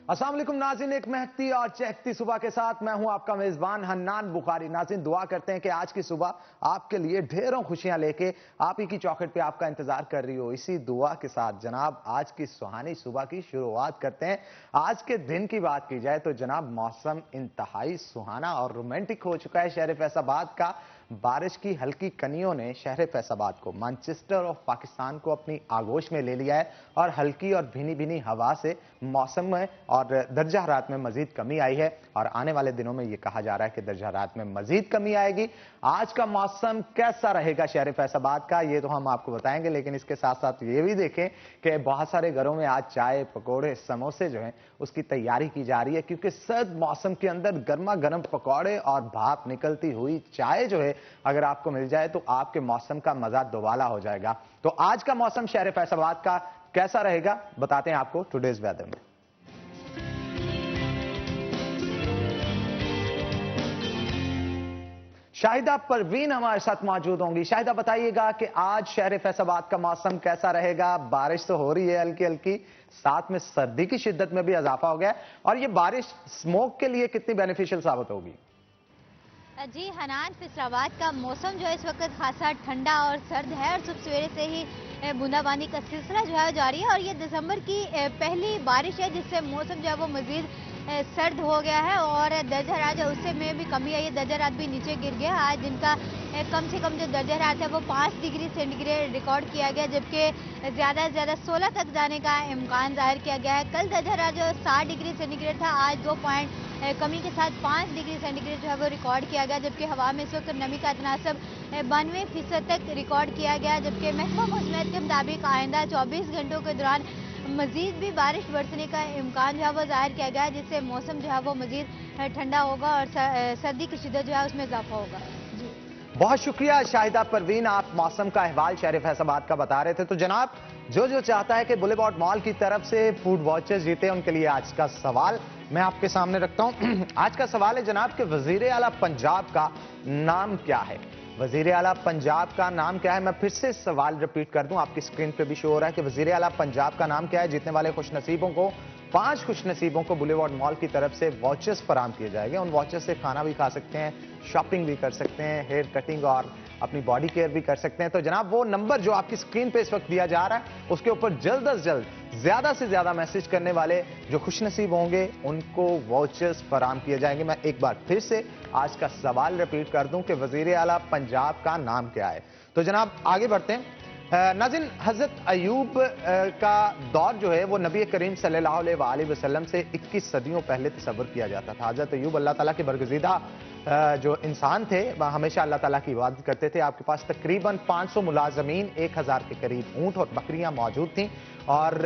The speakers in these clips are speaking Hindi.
अस्सलाम वालेकुम नाज़रीन, एक महकती और चहकती सुबह के साथ मैं हूं आपका मेजबान हन्नान बुखारी। नाज़रीन, दुआ करते हैं कि आज की सुबह आपके लिए ढेरों खुशियां लेके आप ही की चौखट पे आपका इंतजार कर रही हो। इसी दुआ के साथ जनाब आज की सुहानी सुबह की शुरुआत करते हैं। आज के दिन की बात की जाए तो जनाब मौसम इंतहाई सुहाना और रोमांटिक हो चुका है शहर फैसलाबाद का। बारिश की हल्की कनियों ने शहर फैसलाबाद को, मैनचेस्टर ऑफ पाकिस्तान को अपनी आगोश में ले लिया है और हल्की और भीनी भीनी हवा से मौसम में और दर्जा हरारत में मजीद कमी आई है और आने वाले दिनों में यह कहा जा रहा है कि दर्जा हरारत में मजीद कमी आएगी। आज का मौसम कैसा रहेगा शहर फैसलाबाद का, ये तो हम आपको बताएंगे, लेकिन इसके साथ साथ ये भी देखें कि बहुत सारे घरों में आज चाय, पकौड़े, समोसे जो हैं उसकी तैयारी की जा रही है, क्योंकि सर्द मौसम के अंदर गर्मा गर्म पकौड़े और भाप निकलती हुई चाय जो है अगर आपको मिल जाए तो आपके मौसम का मजा दोबाला हो जाएगा। तो आज का मौसम शहर फैसलाबाद का कैसा रहेगा बताते हैं आपको टुडेज वेदर में। शाहिदा परवीन हमारे साथ मौजूद होंगी। शाहिदा, बताइएगा कि आज शहर फैसलाबाद का मौसम कैसा रहेगा। बारिश तो हो रही है हल्की हल्की, साथ में सर्दी की शिद्दत में भी इजाफा हो गया है, और ये बारिश स्मोक के लिए कितनी बेनिफिशियल साबित होगी? जी हनान, फैसलाबाद का मौसम जो है इस वक्त खासा ठंडा और सर्द है और सुबह सवेरे से ही बूंदाबांदी का सिलसिला जो है जारी है और ये दिसंबर की पहली बारिश है जिससे मौसम जो है वो मजीद सर्द हो गया है और दर्जा हरारत है उससे में भी कमी आई है। दर्जा हरारत भी नीचे गिर गया। आज दिन का कम से कम जो दर्जा हरारत है वो 5 डिग्री सेंटीग्रेड रिकॉर्ड किया गया, जबकि ज़्यादा से ज़्यादा 16 तक जाने का इम्कान जाहिर किया गया है। कल दर्जा हरारत जो 60 डिग्री सेंटीग्रेड था, आज 2 पॉइंट कमी के साथ 5 डिग्री सेंटीग्रेड जो है वो रिकॉर्ड किया गया, जबकि हवा में इस वक्त नमी का तनासब 92% तक रिकॉर्ड किया गया। जबकि महकमा मौसमियात के मुताबिक आइंदा 24 घंटों के दौरान मजीद भी बारिश बरसने का इम्कान जो है वो जाहिर किया गया है, जिससे मौसम जो है वो मजीद ठंडा होगा और सर्दी की शिद्दत जो है उसमें इजाफा होगा। जी बहुत शुक्रिया शाहिदा परवीन, आप मौसम का अहवाल शहर फैसलाबाद का बता रहे थे। तो जनाब, जो चाहता है कि बुलेवार्ड मॉल की तरफ से फूड वाउचर्स जीते, उनके लिए आज का सवाल मैं आपके सामने रखता हूं। आज का सवाल है जनाब कि वजीर आला पंजाब का नाम क्या है? वजीर आला पंजाब का नाम क्या है? मैं फिर से सवाल रिपीट कर दूं, आपकी स्क्रीन पे भी शो हो रहा है कि वजीर आला पंजाब का नाम क्या है। जीतने वाले खुशनसीबों को, 5 खुशनसीबों को बुलेवार्ड मॉल की तरफ से वाउचर्स फराम किए जाएंगे। उन वाउचर्स से खाना भी खा सकते हैं, शॉपिंग भी कर सकते हैं, हेयर कटिंग और अपनी बॉडी केयर भी कर सकते हैं। तो जनाब, वो नंबर जो आपकी स्क्रीन पे इस वक्त दिया जा रहा है उसके ऊपर जल्द अज जल्द ज्यादा से ज्यादा मैसेज करने वाले जो खुशनसीब होंगे उनको वाउचर्स फराम किए जाएंगे। मैं एक बार फिर से आज का सवाल रिपीट कर दूं कि वजीर आला पंजाब का नाम क्या है। तो जनाब आगे बढ़ते हैं। नाज़रीन, हजरत अयूब का दौर जो है वो नबी करीम सल्लल्लाहु अलैहि वसल्लम से 21 सदियों पहले तस्वर किया जाता था। हजरत अयूब अल्लाह ताला के बरगज़ीदा जो इंसान थे, वह हमेशा अल्लाह ताला की इबादत करते थे। आपके पास तकरीबन 500 मुलाजमीन, 1000 के करीब ऊंट और बकरियां मौजूद थीं और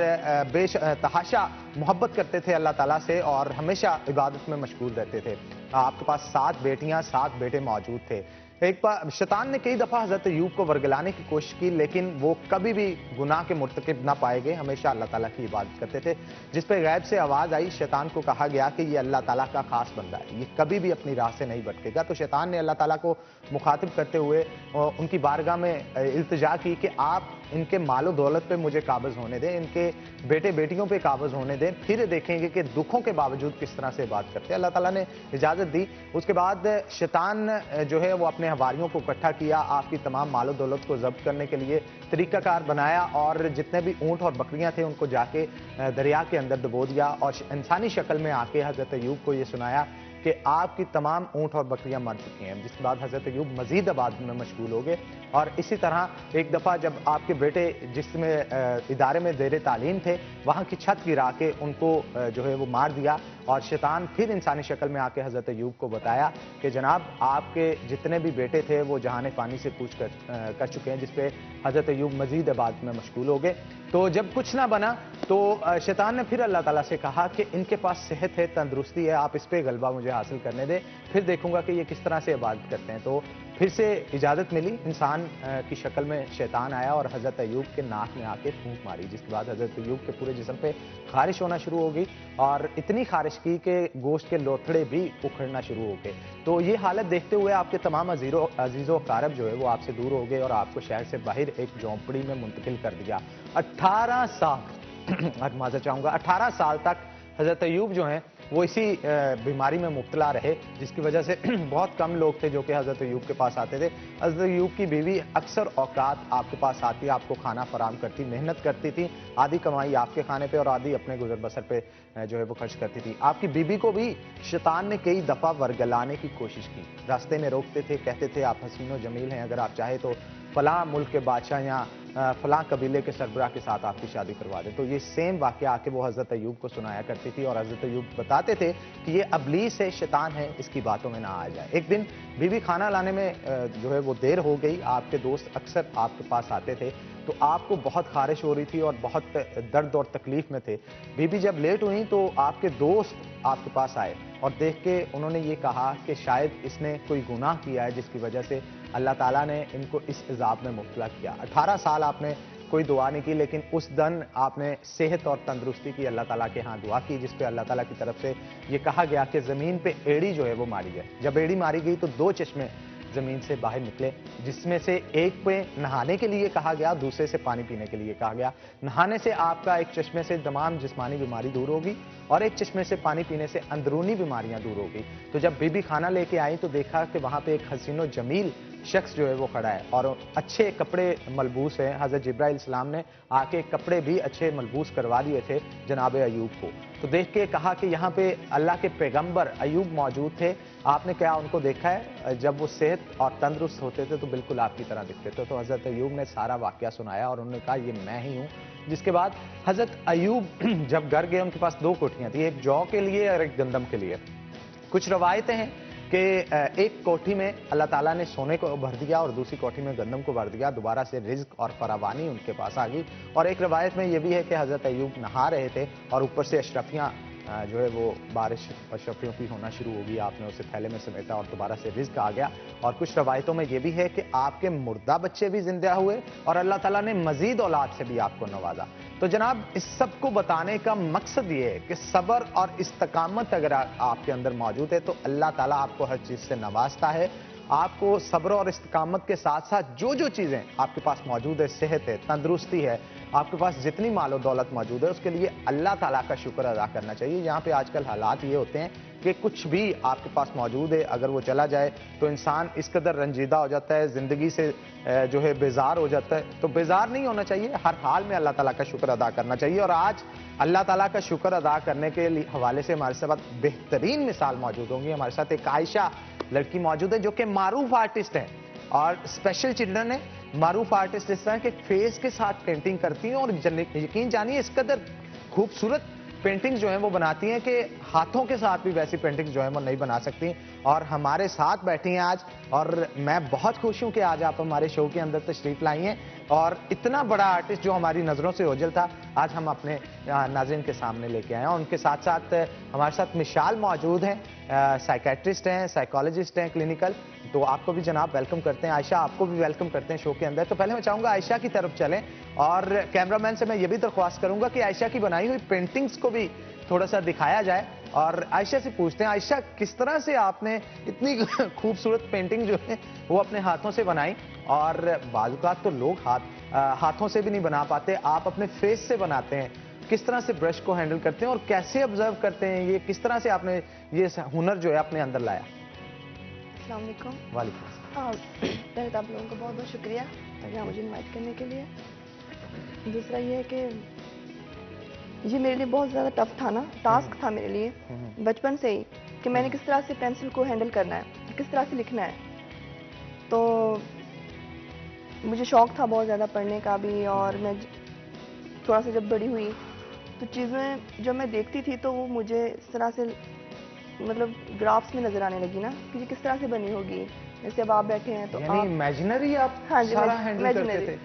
तहाशा मोहब्बत करते थे अल्लाह ताला से और हमेशा इबादत में मशगूल रहते थे। आपके पास 7 बेटियां, 7 बेटे मौजूद थे। एक बार शैतान ने कई दफा हजरत अयूब को वर्गलाने की कोशिश की, लेकिन वो कभी भी गुनाह के मुर्तकिब ना पाए गए, हमेशा अल्लाह ताला की इबादत करते थे। जिस पे गैब से आवाज आई, शैतान को कहा गया कि ये अल्लाह ताला का खास बंदा है, ये कभी भी अपनी राह से नहीं भटकेगा। तो शैतान ने अल्लाह ताला को मुखातिब करते हुए उनकी बारगाह में इल्तिजा की कि आप इनके मालो दौलत पे मुझे काबिज होने दें, इनके बेटे बेटियों पे काबिज होने दें, फिर देखेंगे कि दुखों के बावजूद किस तरह से बात करते हैं। अल्लाह ताला ने इजाजत दी। उसके बाद शैतान जो है वो अपने हवारियों को इकट्ठा किया, आपकी तमाम मालो दौलत को जब्त करने के लिए तरीकाकार बनाया और जितने भी ऊंट और बकरियां थे उनको जाके दरिया के अंदर डुबो दिया और इंसानी शक्ल में आके हजरत अयूब को ये सुनाया कि आपकी तमाम ऊंट और बकरियां मर चुकी हैं। जिसके बाद हजरत अयूब मजीद आबाद में मशगूल हो गए और इसी तरह एक दफ़ा जब आपके बेटे जिसमें इदारे में ज़ेर तालीम थे, वहाँ की छत गिरा के उनको जो है वो मार दिया और शैतान फिर इंसानी शक्ल में आके हजरत अयूब को बताया कि जनाब आपके जितने भी बेटे थे वो जहान फ़ानी से कूच कर चुके हैं। जिसपे हजरत अयूब मजीद इबादत में मशगूल हो गए। तो जब कुछ ना बना तो शैतान ने फिर अल्लाह ताला से कहा कि इनके पास सेहत है, तंदुरुस्ती है, आप इस पे गलबा मुझे हासिल करने दे, फिर देखूंगा कि ये किस तरह से इबादत करते हैं। तो फिर से इजाज़त मिली, इंसान की शक्ल में शैतान आया और हज़रत अयूब के नाक में आके फूंक मारी, जिसके बाद हज़रत अयूब के पूरे जिस्म पे खारिश होना शुरू हो गई और इतनी खारिश की कि गोश्त के लोथड़े भी उखड़ना शुरू हो गए। तो ये हालत देखते हुए आपके तमाम अजीज़ो कारब जो है वो आपसे दूर हो गए और आपको शहर से बाहर एक झोंपड़ी में मुंतकिल कर दिया। 18 साल माजर चाहूंगा 18 साल तक हज़रत अय्यूब जो हैं वो इसी बीमारी में मुब्तला रहे, जिसकी वजह से बहुत कम लोग थे जो कि हज़रत अय्यूब के पास आते थे। हज़रत अय्यूब की बीवी अक्सर औकात आपके पास आती, आपको खाना फराम करती, मेहनत करती थी, आधी कमाई आपके खाने पे और आधी अपने गुजर बसर पे जो है वो खर्च करती थी। आपकी बीवी को भी शैतान ने कई दफ़ा वर्गलाने की कोशिश की, रास्ते में रोकते थे, कहते थे आप हसीनो जमील हैं, अगर आप चाहे तो फलां मुल्क के बादशाह या फलां कबीले के सरबराह के साथ आपकी शादी करवा दे। तो ये सेम वाक़या आके वो हज़रत अय्यूब को सुनाया करती थी और हज़रत अय्यूब बताते थे कि ये अबलीस है, शैतान है, इसकी बातों में ना आ जाए। एक दिन बीवी खाना लाने में जो है वो देर हो गई, आपके दोस्त अक्सर आपके पास आते थे, तो आपको बहुत खारिश हो रही थी और बहुत दर्द और तकलीफ में थे। बीवी जब लेट हुई तो आपके दोस्त आपके पास आए और देख के उन्होंने ये कहा कि शायद इसने कोई गुनाह किया है जिसकी वजह से अल्लाह ताला ने इनको इस इज़ाब में मुब्तला किया। 18 साल आपने कोई दुआ नहीं की, लेकिन उस दिन आपने सेहत और तंदुरुस्ती की अल्लाह ताला के यहाँ दुआ की, जिस पे अल्लाह ताला की तरफ से ये कहा गया कि ज़मीन पे एड़ी जो है वो मारी जाए। जब एड़ी मारी गई तो 2 चश्मे ज़मीन से बाहर निकले, जिसमें से एक पे नहाने के लिए कहा गया, दूसरे से पानी पीने के लिए कहा गया। नहाने से आपका एक चश्मे से तमाम जिस्मानी बीमारी दूर होगी और एक चश्मे से पानी पीने से अंदरूनी बीमारियां दूर होगी। तो जब बीबी खाना लेके आई तो देखा कि वहां पे एक हसीनो जमील शख्स जो है वो खड़ा है और अच्छे कपड़े मलबूस हैं। हज़रत जिब्राइल इस्लाम ने आके कपड़े भी अच्छे मलबूस करवा दिए थे जनाब अय्यूब को। तो देख के कहा कि यहाँ पे अल्लाह के पैगंबर अय्यूब मौजूद थे, आपने क्या उनको देखा है? जब वो सेहत और तंदुरुस्त होते थे तो बिल्कुल आपकी तरह दिखते थे। तो हज़रत अय्यूब ने सारा वाक़या सुनाया और उन्होंने कहा ये मैं ही हूँ। जिसके बाद हज़रत अय्यूब जब घर गए, उनके पास 2 कोठियाँ थी, एक जौ के लिए और एक गंदम के लिए। कुछ रवायतें हैं कि एक कोठी में अल्लाह ताला ने सोने को भर दिया और दूसरी कोठी में गंदम को भर दिया, दोबारा से रिज्क और फरावानी उनके पास आ गई। और एक रवायत में यह भी है कि हज़रत अय्यूब नहा रहे थे और ऊपर से अशरफियाँ जो है वो बारिश अशरफियों की होना शुरू हो गई, आपने उसे थैले में समेटा और दोबारा से रिज्क आ गया। और कुछ रवायतों में यह भी है कि आपके मुर्दा बच्चे भी जिंदा हुए और अल्लाह ताला ने मजीद औलाद से भी आपको नवाजा। तो जनाब इस सब को बताने का मकसद ये है कि सब्र और इस्तकामत अगर आपके अंदर मौजूद है तो अल्लाह ताला आपको हर चीज़ से नवाजता है। आपको सब्र और इस्तकामत के साथ साथ जो जो चीज़ें आपके पास मौजूद है, सेहत है, तंदुरुस्ती है, आपके पास जितनी मालो दौलत मौजूद है, उसके लिए अल्लाह ताला का शुक्र अदा करना चाहिए। यहाँ पे आजकल हालात ये होते हैं कि कुछ भी आपके पास मौजूद है, अगर वो चला जाए तो इंसान इस कदर रंजीदा हो जाता है, ज़िंदगी से जो है बेजार हो जाता है। तो बेजार नहीं होना चाहिए, हर हाल में अल्लाह ताला का शुक्र अदा करना चाहिए। और आज अल्लाह ताला का शुक्र अदा करने के हवाले से हमारे साथ बेहतरीन मिसाल मौजूद होंगी। हमारे साथ एक आयशा लड़की मौजूद है जो कि मारूफ आर्टिस्ट है और स्पेशल चिल्ड्रन है। मारूफ आर्टिस्ट इस तरह के फेस के साथ पेंटिंग करती हैं और यकीन जानिए इस कदर खूबसूरत पेंटिंग्स जो हैं वो बनाती हैं कि हाथों के साथ भी वैसी पेंटिंग्स जो हैं वो नहीं बना सकती। और हमारे साथ बैठी हैं आज और मैं बहुत खुश हूं कि आज आप हमारे शो के अंदर तशरीफ लाई हैं और इतना बड़ा आर्टिस्ट जो हमारी नज़रों से ओझल था आज हम अपने नाज़रीन के सामने लेके आए हैं। उनके साथ साथ हमारे साथ मिशाल मौजूद हैं, साइकेट्रिस्ट हैं, साइकोलॉजिस्ट हैं क्लिनिकल। तो आपको भी जनाब वेलकम करते हैं। आयशा आपको भी वेलकम करते हैं शो के अंदर। तो पहले मैं चाहूँगा आयशा की तरफ चलें और कैमरामैन से मैं ये भी दरख्वास्त करूँगा कि आयशा की बनाई हुई पेंटिंग्स को भी थोड़ा सा दिखाया जाए। और आयशा से पूछते हैं, आयशा किस तरह से आपने इतनी खूबसूरत पेंटिंग जो है वो अपने हाथों से बनाई? और बाज़-औक़ात तो लोग हाथों से भी नहीं बना पाते, आप अपने फेस से बनाते हैं। किस तरह से ब्रश को हैंडल करते हैं और कैसे ऑब्जर्व करते हैं, ये किस तरह से आपने ये हुनर जो है अपने अंदर लाया? अस्सलाम वालेकुम। वालेकुम अस्सलाम। पहले तो आप लोगों का बहुत बहुत शुक्रिया यहाँ मुझे इनवाइट करने के लिए। दूसरा ये है कि ये मेरे लिए बहुत ज़्यादा टफ था ना, टास्क था मेरे लिए बचपन से ही कि मैंने किस तरह से पेंसिल को हैंडल करना है, किस तरह से लिखना है। तो मुझे शौक़ था बहुत ज़्यादा पढ़ने का भी और मैं थोड़ा सा जब बड़ी हुई तो चीज़ें जब मैं देखती थी तो वो मुझे इस तरह से मतलब ग्राफ्स में नज़र आने लगी ना कि ये किस तरह से बनी होगी। जैसे अब आप बैठे हैं तो यानी इमेजिनरी आप हाँ जी, सारा हैंडल करते थे?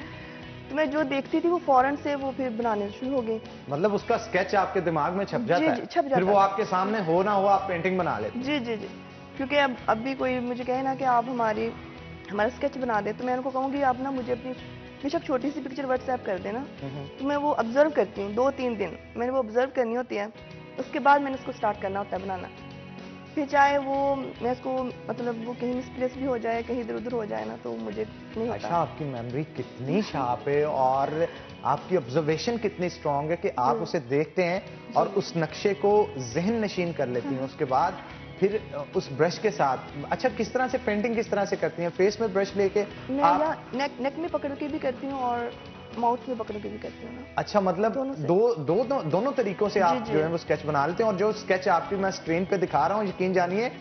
तो मैं जो देखती थी वो फौरन से वो फिर बनाने शुरू हो गई। मतलब उसका स्केच आपके दिमाग में छप जाता है? जी, छप जाता फिर वो है। आपके सामने हो ना हो आप पेंटिंग बना लेते? जी जी जी, क्योंकि अब भी कोई मुझे कहे ना कि आप हमारा स्केच बना दे तो मैं उनको कहूँगी आप ना मुझे अपनी बेशक छोटी सी पिक्चर व्हाट्सएप कर देना। तो मैं वो ऑब्जर्व करती हूँ 2-3 दिन मैंने वो ऑब्जर्व करनी होती है, उसके बाद मैंने उसको स्टार्ट करना होता है बनाना। फिर चाहे वो मैं इसको मतलब वो कहीं मिसप्लेस भी हो जाए, कहीं इधर उधर हो जाए ना, तो मुझे नहीं अच्छा, होता। आपकी मेमोरी कितनी शार्प है और आपकी ऑब्जर्वेशन कितनी स्ट्रांग है कि आप उसे देखते हैं और उस नक्शे को ज़हन नशीन कर लेती हैं। उसके बाद फिर उस ब्रश के साथ अच्छा किस तरह से पेंटिंग किस तरह से करती हैं? फेस में ब्रश लेके मैं आप या नेक में पकड़ के भी करती हूँ और माउथ में पकड़ के भी करती हूँ ना। अच्छा मतलब दोनों से। दोनों तरीकों से जी, आप जी। जो है वो स्केच बना लेते हैं और जो स्केच आपकी मैं स्क्रीन पे दिखा रहा हूँ यकीन जानिए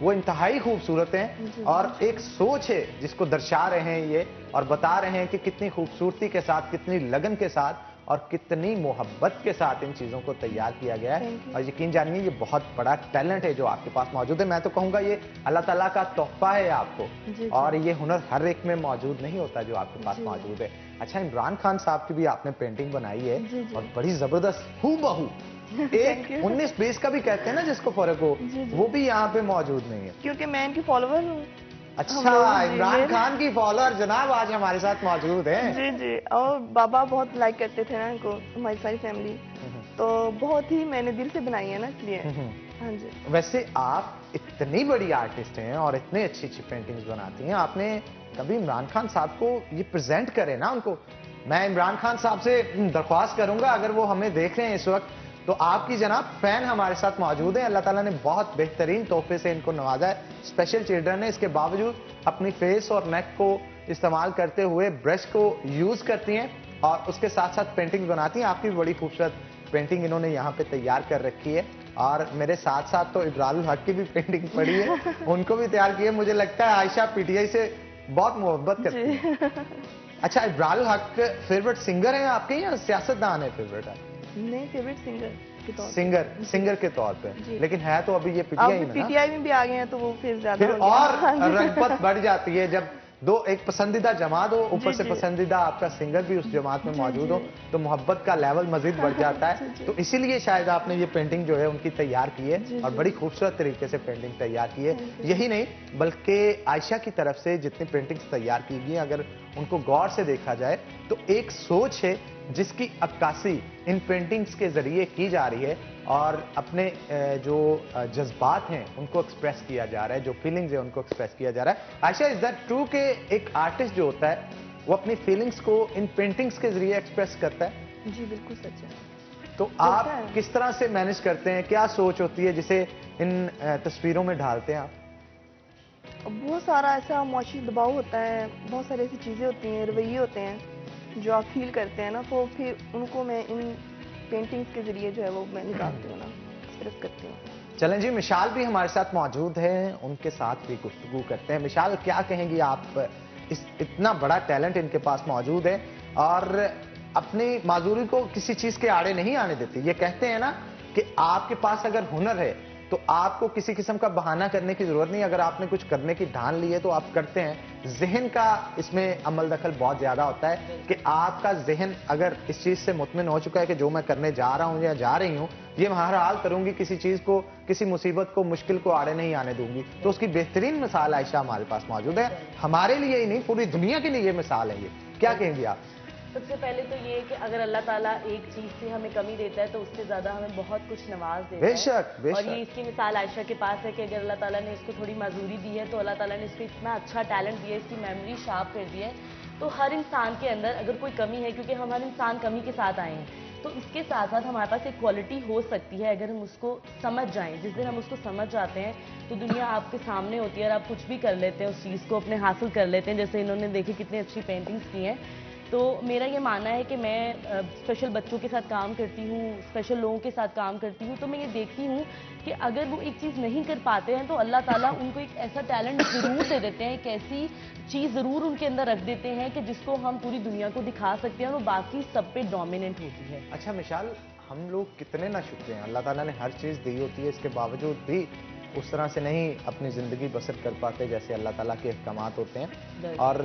वो इंतहाई खूबसूरत हैं जी, और जी। एक सोच है जिसको दर्शा रहे हैं ये और बता रहे हैं कि कितनी खूबसूरती के साथ, कितनी लगन के साथ और कितनी मोहब्बत के साथ इन चीज़ों को तैयार किया गया है। Thank you. और यकीन जानिए ये बहुत बड़ा टैलेंट है जो आपके पास मौजूद है। मैं तो कहूँगा ये अल्लाह ताला का तोहफा है आपको जी, जी। और ये हुनर हर एक में मौजूद नहीं होता जो आपके पास जी। मौजूद है। अच्छा, इमरान खान साहब की भी आपने पेंटिंग बनाई है जी, जी। और बड़ी जबरदस्त हूबहू थैंक एक यू। 19-20 का भी कहते हैं ना जिसको फर्क हो, जी, जी। वो भी यहाँ पे मौजूद नहीं है। क्योंकि मैं इनकी फॉलोवर हूँ। हम अच्छा, लोग जी, इमरान खान की फॉलोअर जनाब आज हमारे साथ मौजूद हैं। जी, जी। और बाबा बहुत लाइक करते थे ना इनको, हमारी सारी फैमिली। तो बहुत ही मैंने दिल से बनाई है ना इसलिए। हाँ जी। वैसे आप इतनी बड़ी आर्टिस्ट हैं और इतने अच्छी अच्छी पेंटिंग्स बनाती हैं, आपने कभी इमरान खान साहब को ये प्रेजेंट करे ना उनको। मैं इमरान खान साहब से दरख्वास्त करूंगा अगर वो हमें देख रहे हैं इस वक्त तो आपकी जनाब फैन हमारे साथ मौजूद है। अल्लाह ताला ने बहुत बेहतरीन तोहफे से इनको नवाजा है। स्पेशल चिल्ड्रन ने इसके बावजूद अपनी फेस और नेक को इस्तेमाल करते हुए ब्रश को यूज करती हैं और उसके साथ साथ पेंटिंग बनाती हैं। आपकी बड़ी खूबसूरत पेंटिंग इन्होंने यहाँ पे तैयार कर रखी है और मेरे साथ साथ तो इब्रारुल हक की भी पेंटिंग पड़ी है, उनको भी तैयार की है। मुझे लगता है आयशा पीटीआई से बहुत मोहब्बत करती है। जी। अच्छा, इब्रारुल हक फेवरेट सिंगर है आपके या सियासतदान है फेवरेट है? नहीं, फेवरेट सिंगर के तौर पे। सिंगर के तौर पे, जी। लेकिन है तो अभी ये अब पीटीआई में ना, पीटीआई में भी आ गए हैं तो वो फिर ज्यादा फिर हो गया। और हाँ जी। रगबत बढ़ जाती है जब दो एक पसंदीदा जमात हो ऊपर जी, से जी। पसंदीदा आपका सिंगर भी उस जमात में जी, मौजूद जी। हो तो मोहब्बत का लेवल मजीद बढ़ जाता है। जी, जी। तो इसीलिए शायद आपने ये पेंटिंग जो है उनकी तैयार की है जी, और जी। बड़ी खूबसूरत तरीके से पेंटिंग तैयार की है। Thank you. यही नहीं बल्कि आयशा की तरफ से जितनी पेंटिंग्स तैयार की गई अगर उनको गौर से देखा जाए तो एक सोच है जिसकी अक्कासी इन पेंटिंग्स के जरिए की जा रही है और अपने जो जज्बात हैं उनको एक्सप्रेस किया जा रहा है, जो फीलिंग्स है उनको एक्सप्रेस किया जा रहा है। आयशा, इज दैट ट्रू कि एक आर्टिस्ट जो होता है वो अपनी फीलिंग्स को इन पेंटिंग्स के जरिए एक्सप्रेस करता है? जी, बिल्कुल सच है। तो आप किस तरह से मैनेज करते हैं, क्या सोच होती है जिसे इन तस्वीरों में ढालते हैं आप? बहुत सारा ऐसा माशी दबाव होता है, बहुत सारी ऐसी चीज़ें होती हैं, रवैये होते हैं जो आप फील करते हैं ना, तो फिर उनको मैं इन पेंटिंग्स के जरिए जो है वो मैं निकालती हूँ ना, एक्सप्रेस करती हूँ। चलें जी, मिशाल भी हमारे साथ मौजूद हैं, उनके साथ भी गुफ्तगू करते हैं। मिशाल, क्या कहेंगी आप, इस इतना बड़ा टैलेंट इनके पास मौजूद है और अपनी माजूरी को किसी चीज के आड़े नहीं आने देती। ये कहते हैं ना कि आपके पास अगर हुनर है तो आपको किसी किस्म का बहाना करने की जरूरत नहीं। अगर आपने कुछ करने की ठान ली है तो आप करते हैं। जहन का इसमें अमल दखल बहुत ज्यादा होता है कि आपका जहन अगर इस चीज से मुतमिन हो चुका है कि जो मैं करने जा रहा हूं या जा रही हूं ये मैं हर हाल करूंगी, किसी चीज को, किसी मुसीबत को, मुश्किल को आड़े नहीं आने दूंगी, तो उसकी बेहतरीन मिसाल आयशा हमारे पास मौजूद है। हमारे लिए ही नहीं पूरी दुनिया के लिए ये मिसाल है। ये क्या कहेंगे आप? सबसे पहले तो ये कि अगर अल्लाह ताला एक चीज़ से हमें कमी देता है तो उससे ज़्यादा हमें बहुत कुछ नवाज देता है। बेशक, बेशक। और ये इसकी मिसाल आयशा के पास है कि अगर अल्लाह ताला ने इसको थोड़ी मजदूरी दी है तो अल्लाह ताला ने इसको इतना अच्छा टैलेंट दिया है, इसकी मेमोरी शार्प कर दी है। तो हर इंसान के अंदर अगर कोई कमी है, क्योंकि हम हर इंसान कमी के साथ आए हैं, तो इसके साथ साथ हमारे पास एक क्वालिटी हो सकती है अगर हम उसको समझ जाएं। जिस दिन हम उसको समझ जाते हैं तो दुनिया आपके सामने होती है और आप कुछ भी कर लेते हैं, उस चीज़ को अपने हासिल कर लेते हैं। जैसे इन्होंने देखी कितनी अच्छी पेंटिंग्स की हैं। तो मेरा ये मानना है कि मैं स्पेशल बच्चों के साथ काम करती हूँ, स्पेशल लोगों के साथ काम करती हूँ, तो मैं ये देखती हूँ कि अगर वो एक चीज़ नहीं कर पाते हैं तो अल्लाह ताला उनको एक ऐसा टैलेंट ज़रूर दे देते हैं, एक ऐसी चीज़ ज़रूर उनके अंदर रख देते हैं कि जिसको हम पूरी दुनिया को दिखा सकते हैं और वो बाकी सब पे डोमिनेंट होती है। अच्छा मिशाल, हम लोग कितने ना शुक्र हैं, अल्लाह ताला ने हर चीज़ दी होती है, इसके बावजूद भी उस तरह से नहीं अपनी ज़िंदगी बसर कर पाते जैसे अल्लाह ताला के अहकामात होते हैं। और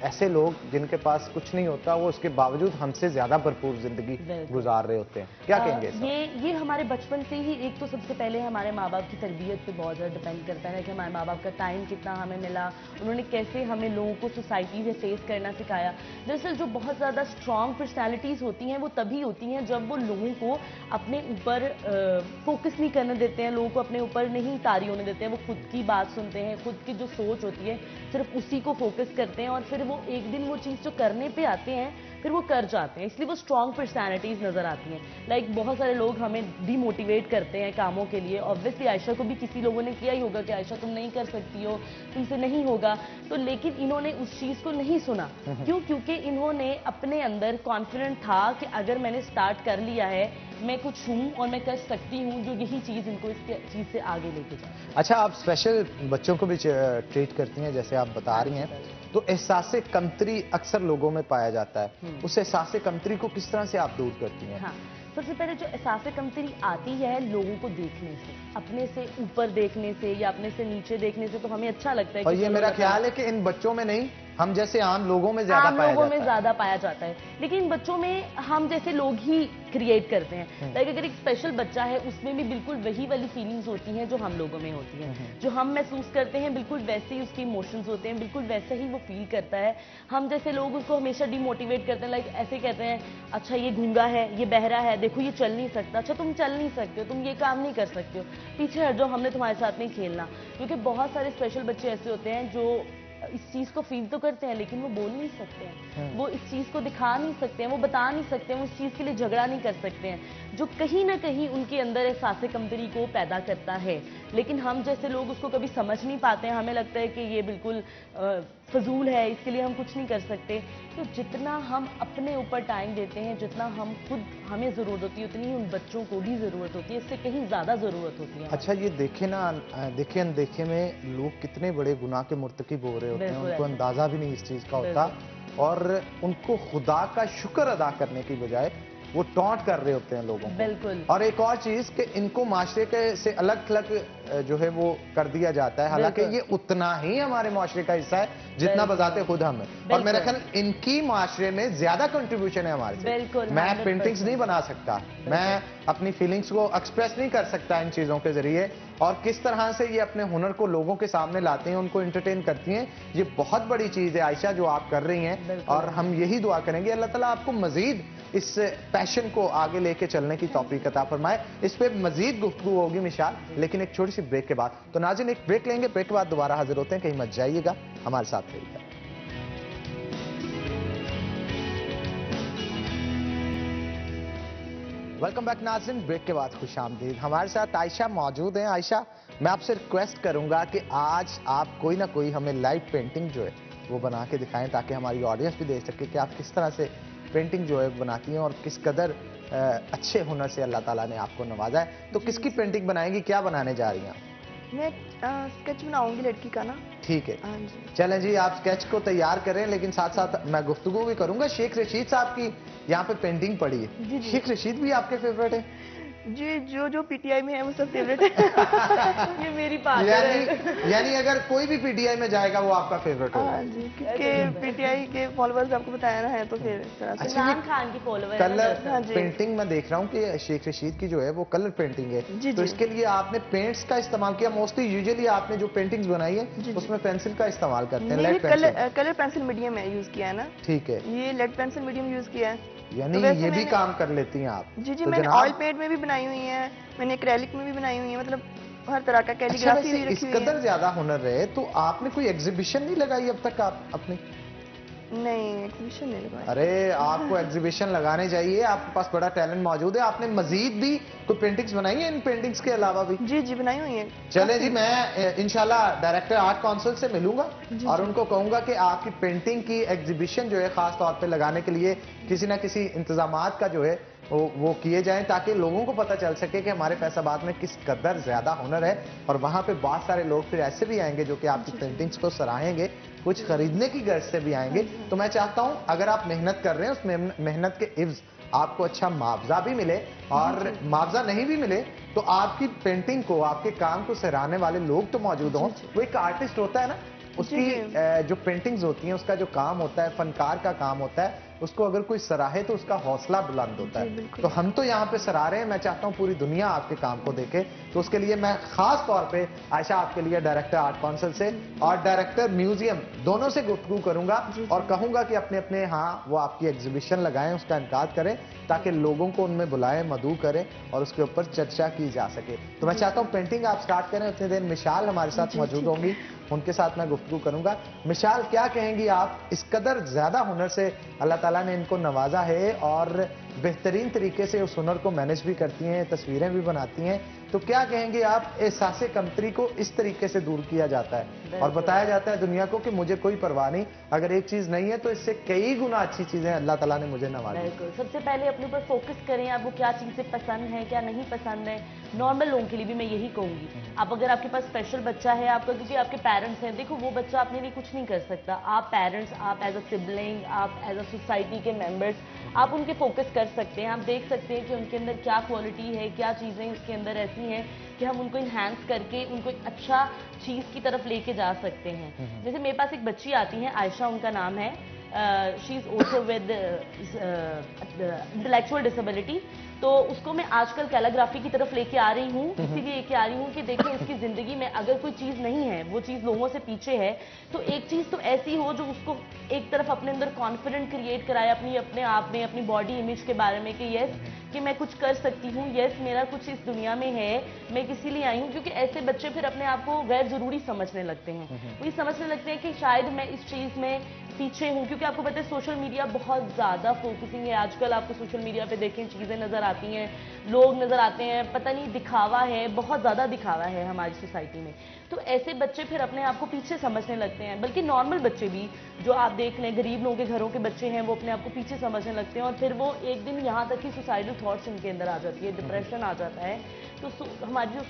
ऐसे लोग जिनके पास कुछ नहीं होता वो उसके बावजूद हमसे ज़्यादा भरपूर ज़िंदगी गुजार रहे होते हैं। क्या कहेंगे? ये हमारे बचपन से ही, एक तो सबसे पहले हमारे माँ बाप की तरबियत पे बहुत ज़्यादा डिपेंड करता है कि हमारे माँ बाप का टाइम कितना हमें मिला, उन्होंने कैसे हमें लोगों को सोसाइटी से फेस करना सिखाया। दरअसल जो बहुत ज़्यादा स्ट्रॉन्ग पर्सनैलिटीज़ होती हैं वो तभी होती हैं जब वो लोगों को अपने ऊपर फोकस नहीं करने देते हैं, लोगों को अपने ऊपर नहीं जानकारी उन्हें देते हैं, वो खुद की बात सुनते हैं, खुद की जो सोच होती है सिर्फ उसी को फोकस करते हैं और फिर वो एक दिन वो चीज़ जो करने पे आते हैं फिर वो कर जाते हैं, इसलिए वो स्ट्रॉन्ग पर्सनैलिटीज़ नज़र आती हैं। लाइक बहुत सारे लोग हमें डीमोटिवेट करते हैं कामों के लिए, ऑब्वियसली आयशा को भी किसी लोगों ने किया ही होगा कि आयशा तुम नहीं कर सकती हो, तुमसे नहीं होगा, तो लेकिन इन्होंने उस चीज़ को नहीं सुना। क्यों? क्योंकि इन्होंने अपने अंदर कॉन्फिडेंट था कि अगर मैंने स्टार्ट कर लिया है मैं कुछ हूँ और मैं कर सकती हूँ, जो यही चीज़ इनको इस चीज़ से आगे लेके जाए। अच्छा, आप स्पेशल बच्चों को भी ट्रीट करती हैं जैसे आप बता रही हैं, तो एहसास कमतरी अक्सर लोगों में पाया जाता है, उस एहसास कमतरी को किस तरह से आप दूर करती हैं? हाँ, सबसे पहले जो एहसास कमतरी आती है लोगों को देखने से, अपने से ऊपर देखने से या अपने से नीचे देखने से, तो हमें अच्छा लगता है और कि ये मेरा ख्याल है कि इन बच्चों में नहीं, हम जैसे आम लोगों में ज्यादा आम पाया लोगों जाता में है। ज्यादा पाया जाता है, लेकिन बच्चों में हम जैसे लोग ही क्रिएट करते हैं। लाइक अगर एक स्पेशल बच्चा है उसमें भी बिल्कुल वही वाली फीलिंग्स होती हैं जो हम लोगों में होती हैं, जो हम महसूस करते हैं बिल्कुल वैसे ही उसके इमोशंस होते हैं, बिल्कुल वैसे ही वो फील करता है। हम जैसे लोग उसको हमेशा डिमोटिवेट करते हैं, लाइक ऐसे कहते हैं अच्छा ये गूंगा है, ये बहरा है, देखो ये चल नहीं सकता, अच्छा तुम चल नहीं सकते हो, तुम ये काम नहीं कर सकते हो, पीछे हट जाओ, हमने तुम्हारे साथ नहीं खेलना। क्योंकि बहुत सारे स्पेशल बच्चे ऐसे होते हैं जो इस चीज को फील तो करते हैं लेकिन वो बोल नहीं सकते हैं, वो इस चीज को दिखा नहीं सकते हैं, वो बता नहीं सकते हैं, वो इस चीज के लिए झगड़ा नहीं कर सकते हैं, जो कहीं ना कहीं उनके अंदर एहसास कमतरी को पैदा करता है। लेकिन हम जैसे लोग उसको कभी समझ नहीं पाते हैं, हमें लगता है कि ये बिल्कुल फजूल है, इसके लिए हम कुछ नहीं कर सकते। तो जितना हम अपने ऊपर टाइम देते हैं, जितना हम खुद हमें जरूरत होती है, उतनी उन बच्चों को भी जरूरत होती है, इससे कहीं ज्यादा जरूरत होती है। अच्छा, ये देखे ना, देखे अनदेखे में लोग कितने बड़े गुनाह के मुर्तकिब हो रहे होते हैं, उनको अंदाजा भी नहीं इस चीज का होता, और उनको खुदा का शुक्र अदा करने की बजाय वो टॉन्ट कर रहे होते हैं लोगों को। बिल्कुल। और एक और चीज कि इनको माशरे के से अलग थलग जो है वो कर दिया जाता है, हालांकि ये उतना ही हमारे माशरे का हिस्सा है जितना बजाते खुद हम हैं। और मेरा ख्याल इनकी माशरे में ज्यादा कंट्रीब्यूशन है हमारे से। मैं पेंटिंग्स नहीं बना सकता, मैं अपनी फीलिंग्स को एक्सप्रेस नहीं कर सकता इन चीजों के जरिए, और किस तरह से ये अपने हुनर को लोगों के सामने लाते हैं, उनको एंटरटेन करती हैं, ये बहुत बड़ी चीज है आयशा जो आप कर रही हैं। और हम यही दुआ करेंगे अल्लाह ताला आपको मजीद इस पैशन को आगे लेके चलने की तौफीक अता फरमाए। इस पे मजीद गुफ्तगू होगी मिशाल, लेकिन एक छोटी सी ब्रेक के बाद। तो नाज़रीन एक ब्रेक लेंगे, ब्रेक के बाद दोबारा हाजिर होते हैं, कहीं मत जाइएगा, हमारे साथ रहिएगा। वेलकम बैक नाज़रीन, ब्रेक के बाद खुशामदीद। हमारे साथ आयशा मौजूद हैं। आयशा, मैं आपसे रिक्वेस्ट करूंगा कि आज आप कोई ना कोई हमें लाइव पेंटिंग जो है वो बना के दिखाएं, ताकि हमारी ऑडियंस भी देख सके कि आप किस तरह से पेंटिंग जो है बनाती हैं और किस कदर अच्छे हुनर से अल्लाह ताला ने आपको नवाजा है। तो किसकी पेंटिंग बनाएंगी, क्या बनाने जा रही हैं आप? मैं स्केच बनाऊंगी लड़की का ना। ठीक है, हाँ जी। चलें जी, आप स्केच को तैयार करें, लेकिन साथ साथ मैं गुफ्तगू भी करूंगा। शेख रशीद साहब की यहाँ पे पेंटिंग पड़ी है। शेख रशीद भी आपके फेवरेट है? जी, जो पीटीआई में है वो सब फेवरेट है। ये मेरी बात है। यानी अगर कोई भी पीटीआई में जाएगा वो आपका फेवरेट होगा? हाँ जी, क्योंकि पीटीआई के फॉलोअर्स आपको बताया ना है, तो फिर इस तरह से। इमरान खान की फॉलोअर कलर हाँ जी। पेंटिंग मैं देख रहा हूँ कि शेख रशीद की जो है वो कलर पेंटिंग है, जी, तो जी। इसके लिए आपने पेंट्स का इस्तेमाल किया? मोस्टली यूजुअली आपने जो पेंटिंग्स बनाई है जी, जी। उसमें पेंसिल का इस्तेमाल करते हैं, नहीं, lead pencil. Colour pencil medium है यूज किया है ना। ठीक है, ये लेड पेंसिल मीडियम यूज किया है। यानी तो वैसे ये भी मैंने- काम कर लेती हैं आप? जी जी, तो मैंने जनाब- ऑयल पेंट में भी बनाई हुई है, मैंने एक्रेलिक में भी बनाई हुई है, मतलब हर तरह का अच्छा, कैलीग्राफी वैसे भी इस रखी हुई कदर है। ज्यादा हुनर रहे तो आपने कोई एग्जीबिशन नहीं लगाई अब तक आप अपनी? नहीं, एग्जीबिशन नहीं लगाया। अरे आपको एग्जीबिशन लगाने चाहिए, आपके पास बड़ा टैलेंट मौजूद है। आपने मजीद भी कोई पेंटिंग्स बनाई है इन पेंटिंग्स के अलावा भी? जी जी, बनाई हुई है। चले जी, मैं इंशाल्लाह डायरेक्टर आर्ट काउंसिल से मिलूंगा जी, और जी। उनको कहूंगा कि आपकी पेंटिंग की एग्जीबिशन जो है खास तौर पे लगाने के लिए किसी ना किसी इंतजामात का जो है वो किए जाएं, ताकि लोगों को पता चल सके कि हमारे फैसलाबाद में किस कदर ज्यादा हुनर है। और वहां पे बहुत सारे लोग फिर ऐसे भी आएंगे जो कि आपकी पेंटिंग्स को सराहेंगे, कुछ खरीदने की गर्ज से भी आएंगे। तो मैं चाहता हूं अगर आप मेहनत कर रहे हैं, उस मेहनत के इव्ज आपको अच्छा मुआवजा भी मिले, और मुआवजा नहीं भी मिले तो आपकी पेंटिंग को, आपके काम को सराहने वाले लोग तो मौजूद हों। वो एक आर्टिस्ट होता है ना, उसकी जो पेंटिंग्स होती हैं, उसका जो काम होता है, फनकार का काम होता है, उसको अगर कोई सराहे तो उसका हौसला बुलंद होता जी, है। बिल्कुल। तो हम तो यहाँ पे सराह रहे हैं, मैं चाहता हूँ पूरी दुनिया आपके काम को देखे। तो उसके लिए मैं खास तौर पे आयशा आपके लिए डायरेक्टर आर्ट काउंसिल से और डायरेक्टर म्यूजियम दोनों से गुफ्तगू करूंगा और कहूंगा कि अपने अपने यहाँ वो आपकी एग्जीबिशन लगाएं, उसका इनकाद करें ताकि लोगों को उनमें बुलाएं, मदऊ करें और उसके ऊपर चर्चा की जा सके। तो मैं चाहता हूँ पेंटिंग आप स्टार्ट करें, उतने देर मिशाल हमारे साथ मौजूद होंगी, उनके साथ मैं गुफ्तगू करूंगा। मिशाल, क्या कहेंगी आप, इस कदर ज्यादा हुनर से अल्लाह ताला ने इनको नवाजा है और बेहतरीन तरीके से उस हुनर को मैनेज भी करती हैं, तस्वीरें भी बनाती हैं, तो क्या कहेंगे आप, एहसास कमतरी को इस तरीके से दूर किया जाता है और बताया जाता है दुनिया को कि मुझे कोई परवाह नहीं, अगर एक चीज नहीं है तो इससे कई गुना अच्छी चीजें अल्लाह ताला ने मुझे नवाजी। बिल्कुल, सबसे पहले अपने ऊपर फोकस करें, आपको क्या चीजें पसंद है, क्या नहीं पसंद है। नॉर्मल लोगों के लिए भी मैं यही कहूंगी, आप अगर आपके पास स्पेशल बच्चा है आपका, क्योंकि आपके पेरेंट्स हैं, देखो वो बच्चा अपने लिए कुछ नहीं कर सकता, आप पेरेंट्स, आप एज अ सिबलिंग, आप एज अ सोसाइटी के मेंबर्स, आप उनके फोकस कर सकते हैं। आप देख सकते हैं कि उनके अंदर क्या क्वालिटी है, क्या चीजें उसके अंदर ऐसी हैं कि हम उनको इन्हांस करके उनको एक अच्छा चीज की तरफ लेके जा सकते हैं। जैसे मेरे पास एक बच्ची आती है, आयशा उनका नाम है, she is also with intellectual disability. तो उसको मैं आजकल कैलीग्राफी की तरफ लेके आ रही हूँ, इसीलिए लेके आ रही हूँ कि देखिए उसकी जिंदगी में अगर कोई चीज नहीं है, वो चीज लोगों से पीछे है, तो एक चीज तो ऐसी हो जो उसको एक तरफ अपने अंदर कॉन्फिडेंट क्रिएट कराए अपने आप में, अपनी बॉडी इमेज के बारे में, कि यस कि मैं कुछ कर सकती हूँ, यस मेरा कुछ इस दुनिया में है, मैं किसी लिए आई हूँ। क्योंकि ऐसे बच्चे फिर अपने आप को गैर जरूरी समझने लगते हैं, वो ये समझने लगते हैं कि शायद मैं इस चीज में पीछे हूँ। क्योंकि आपको पता है सोशल मीडिया बहुत ज्यादा फोकसिंग है आजकल, आपको सोशल मीडिया पे देखें चीजें नजर आती हैं, लोग नजर आते हैं, पता नहीं दिखावा है, बहुत ज्यादा दिखावा है हमारी सोसाइटी में। तो ऐसे बच्चे फिर अपने आप को पीछे समझने लगते हैं। बल्कि नॉर्मल बच्चे भी जो आप देख लें, गरीब लोगों के घरों के बच्चे हैं, वो अपने आप को पीछे समझने लगते हैं और फिर वो एक दिन यहाँ तक कि सुसाइडल थॉट्स उनके अंदर आ जाती है, डिप्रेशन आ जाता है। तो हमारी जो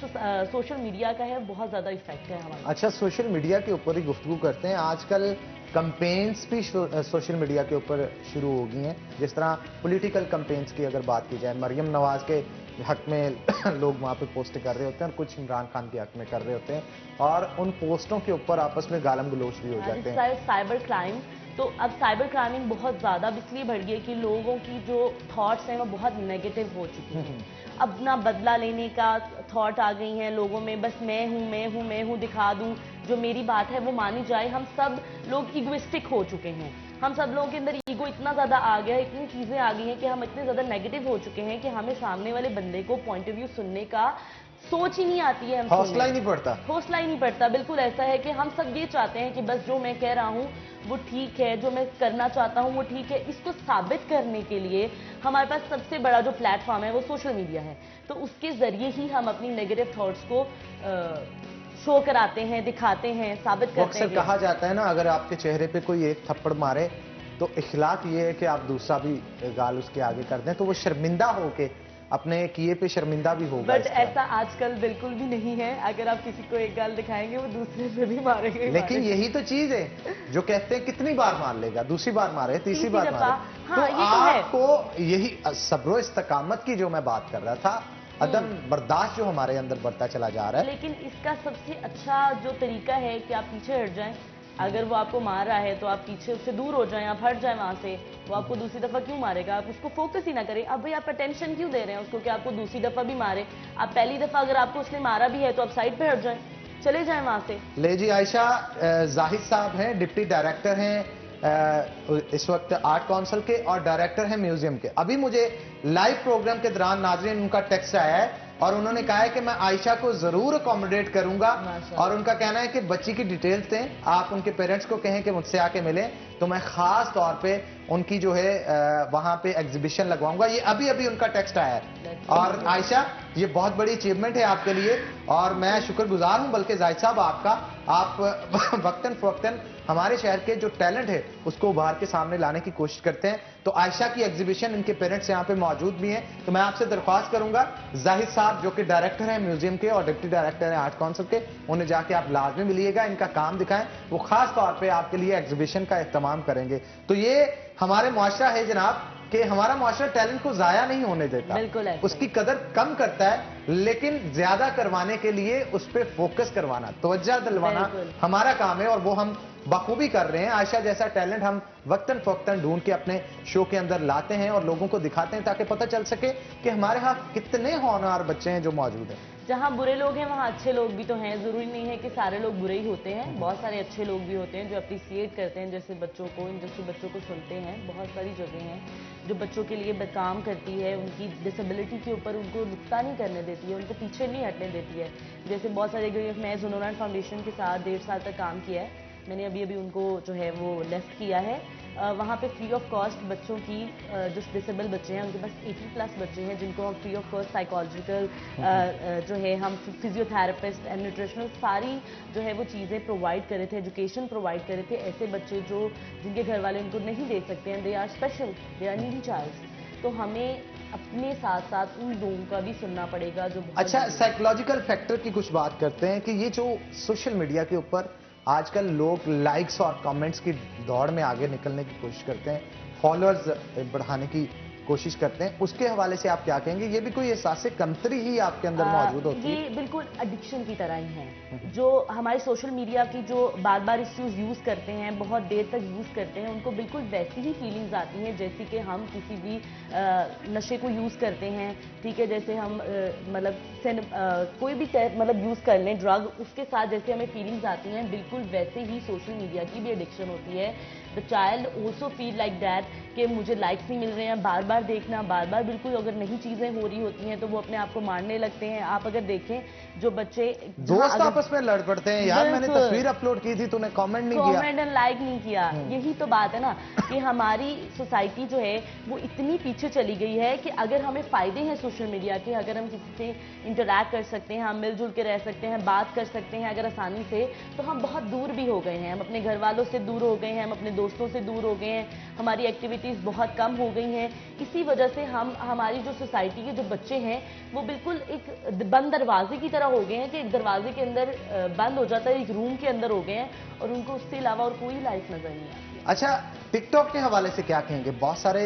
सोशल मीडिया का है बहुत ज्यादा इफेक्ट है हमारा। अच्छा, सोशल मीडिया के ऊपर ही गुफ्तगू करते हैं। आजकल कंपेन्स भी सोशल मीडिया के ऊपर शुरू हो गई हैं, जिस तरह पॉलिटिकल कंपेन्स की अगर बात की जाए, मरियम नवाज के हक में लोग वहाँ पे पोस्ट कर रहे होते हैं और कुछ इमरान खान के हक में कर रहे होते हैं और उन पोस्टों के ऊपर आपस में गालम गलोच भी हो जाते हैं। साइबर क्राइम, तो अब साइबर क्राइमिंग बहुत ज़्यादा इसलिए बढ़ गई है कि लोगों की जो थॉट्स हैं वो बहुत नेगेटिव हो चुकी हैं। अब ना बदला लेने का थॉट आ गई हैं लोगों में, बस मैं हूँ मैं हूँ मैं हूँ, दिखा दूँ, जो मेरी बात है वो मानी जाए। हम सब लोग इगोइस्टिक हो चुके हैं, हम सब लोगों के अंदर ईगो इतना ज़्यादा आ गया है, इतनी चीज़ें आ गई हैं कि हम इतने ज़्यादा नेगेटिव हो चुके हैं कि हमें सामने वाले बंदे को पॉइंट ऑफ व्यू सुनने का सोच ही नहीं आती है, हौसला ही नहीं पड़ता, हौसला ही नहीं पड़ता। बिल्कुल ऐसा है कि हम सब ये चाहते हैं कि बस जो मैं कह रहा हूँ वो ठीक है, जो मैं करना चाहता हूँ वो ठीक है। इसको साबित करने के लिए हमारे पास सबसे बड़ा जो प्लेटफॉर्म है वो सोशल मीडिया है, तो उसके जरिए ही हम अपनी नेगेटिव थॉट्स को शो कराते हैं, दिखाते हैं, साबित करते हैं। अक्सर कहा जाता है ना, अगर आपके चेहरे पे कोई एक थप्पड़ मारे तो इखलाक ये है कि आप दूसरा भी गाल उसके आगे कर दें, तो वो शर्मिंदा होके अपने किए पे शर्मिंदा भी होगा। बट ऐसा आजकल बिल्कुल भी नहीं है, अगर आप किसी को एक गाल दिखाएंगे वो दूसरे पे भी मारेंगे। लेकिन यही तो चीज है जो कहते हैं कितनी बार मार लेगा, दूसरी बार मारे, तीसरी बार मारे। हाँ, तो ये तो है। आपको यही सब्रो इस्तकामत की जो मैं बात कर रहा था, अदम बर्दाश्त जो हमारे अंदर बढ़ता चला जा रहा है। लेकिन इसका सबसे अच्छा जो तरीका है कि आप पीछे हट जाएं। अगर वो आपको मार रहा है तो आप पीछे उससे दूर हो जाएं, आप हट जाएं वहां से। वो आपको दूसरी दफा क्यों मारेगा, आप उसको फोकस ही ना करें। अब भाई आप अटेंशन क्यों दे रहे हैं उसको कि आपको दूसरी दफा भी मारे। आप पहली दफा अगर आपको उसने मारा भी है तो आप साइड पे हट जाएं, चले जाएं वहां से। ले जी, आयशा जाहिद साहब हैं, डिप्टी डायरेक्टर हैं इस वक्त आर्ट काउंसिल के और डायरेक्टर हैं म्यूजियम के। अभी मुझे लाइव प्रोग्राम के दौरान नाज़रीन उनका टेक्स्ट आया है और उन्होंने कहा है कि मैं आयशा को जरूर अकोमोडेट करूंगा और उनका कहना है कि बच्ची की डिटेल्स दें, आप उनके पेरेंट्स को कहें कि मुझसे आके मिलें, तो मैं खास तौर पे उनकी जो है वहां पे एग्जीबिशन लगवाऊंगा। ये अभी अभी उनका टेक्स्ट आया है। और आयशा, ये बहुत बड़ी अचीवमेंट है आपके लिए और मैं शुक्रगुजार हूं, बल्कि जाहिद साहब आपका, आप वक्तन फवक्तन हमारे शहर के जो टैलेंट है उसको उभार के सामने लाने की कोशिश करते हैं। तो आयशा की एग्जीबिशन, इनके पेरेंट्स यहाँ पे मौजूद भी हैं, तो मैं आपसे दरख्वास्त करूंगा जाहिद साहब जो कि डायरेक्टर हैं म्यूजियम के और डिप्टी डायरेक्टर हैं आर्ट काउंसिल के, उन्हें जाके आप लाजमी मिलिएगा, इनका काम दिखाएं, वो खास तौर पे आपके लिए एग्जीबिशन का इख्तिमाम करेंगे। तो ये हमारे मुआशरा है जनाब कि हमारा माशरा टैलेंट को जाया नहीं होने देता, बिल्कुल ऐसा उसकी कदर कम करता है, लेकिन ज्यादा करवाने के लिए उस पर फोकस करवाना, तवज्जो दिलवाना बिल्कुल। हमारा काम है और वो हम बखूबी कर रहे हैं। आयशा जैसा टैलेंट हम वक्तन फवक्तन ढूंढ के अपने शो के अंदर लाते हैं और लोगों को दिखाते हैं ताकि पता चल सके कि हमारे यहाँ कितने होनहार बच्चे हैं जो मौजूद हैं। जहाँ बुरे लोग हैं वहाँ अच्छे लोग भी तो हैं, जरूरी नहीं है कि सारे लोग बुरे ही होते हैं, बहुत सारे अच्छे लोग भी होते हैं जो अप्रिसिएट करते हैं जैसे बच्चों को, जैसे बच्चों को सुनते हैं। बहुत सारी जगह हैं जो बच्चों के लिए काम करती है, उनकी डिसेबिलिटी के ऊपर उनको नुकता नहीं करने देती है, उनको पीछे नहीं हटने देती है। जैसे बहुत सारे जगह मैं जुनून फाउंडेशन के साथ 1.5 साल तक काम किया है, मैंने अभी उनको जो है वो लेफ्ट किया है। वहाँ पे फ्री ऑफ कॉस्ट बच्चों की, जो डिसेबल बच्चे हैं उनके पास 80+ बच्चे हैं जिनको हम फ्री ऑफ कॉस्ट साइकोलॉजिकल जो है हम फिजियोथेरेपिस्ट एंड न्यूट्रिशनल सारी जो है वो चीज़ें प्रोवाइड करे थे, एजुकेशन प्रोवाइड करे थे। ऐसे बच्चे जो जिनके घर वाले उनको नहीं देख सकते हैं, they are special, they are needy child. तो हमें अपने साथ साथ उन लोगों का भी सुनना पड़ेगा जो बहुत अच्छा, साइकोलॉजिकल फैक्टर की कुछ बात करते हैं कि ये जो सोशल मीडिया के ऊपर आजकल लोग लाइक्स और कमेंट्स की दौड़ में आगे निकलने की कोशिश करते हैं, फॉलोअर्स बढ़ाने की कोशिश करते हैं, उसके हवाले से आप क्या कहेंगे? ये भी कोई एहसास कमतरी ही आपके अंदर मौजूद होती है? ये बिल्कुल एडिक्शन की तरह ही है। जो हमारे सोशल मीडिया की जो बार बार इस चीज़ यूज़ करते हैं, बहुत देर तक यूज़ करते हैं, उनको बिल्कुल वैसी ही फीलिंग्स आती हैं जैसे कि हम किसी भी नशे को यूज़ करते हैं, ठीक है। जैसे हम मतलब कोई भी मतलब यूज़ कर लें ड्रग, उसके साथ जैसे हमें फीलिंग्स आती हैं, बिल्कुल वैसे ही सोशल मीडिया की भी एडिक्शन होती है। The child also feel like that कि मुझे लाइक्स नहीं मिल रहे हैं, बार बार देखना, बार बार बिल्कुल अगर नहीं चीज़ें हो रही होती हैं तो वो अपने आप को मारने लगते हैं। आप अगर देखें जो बच्चे दोस्त आपस में लड़ पड़ते हैं, यार मैंने तस्वीर अपलोड की थी तूने कमेंट नहीं किया, कमेंट एंड लाइक नहीं किया। यही तो बात है ना कि हमारी सोसाइटी जो है वो इतनी पीछे चली गई है कि अगर हमें फायदे हैं सोशल मीडिया के, अगर हम किसी से इंटरैक्ट कर सकते हैं, हम मिलजुल के रह सकते हैं, बात कर सकते हैं अगर आसानी से, तो हम बहुत दूर भी हो गए हैं। हम अपने घर वालों से दूर हो गए हैं, हम अपने दोस्तों से दूर हो गए हैं, हमारी एक्टिविटीज़ बहुत कम हो गई हैं। इसी वजह से हमारी जो सोसाइटी के जो बच्चे हैं वो बिल्कुल एक बंद दरवाजे की तरह हो गए हैं कि एक दरवाजे के अंदर बंद हो जाता है, एक रूम के अंदर हो गए हैं और उनको उससे अलावा और कोई लाइफ नजर नहीं आती। अच्छा, टिकटॉक के हवाले से क्या कहेंगे? बहुत सारे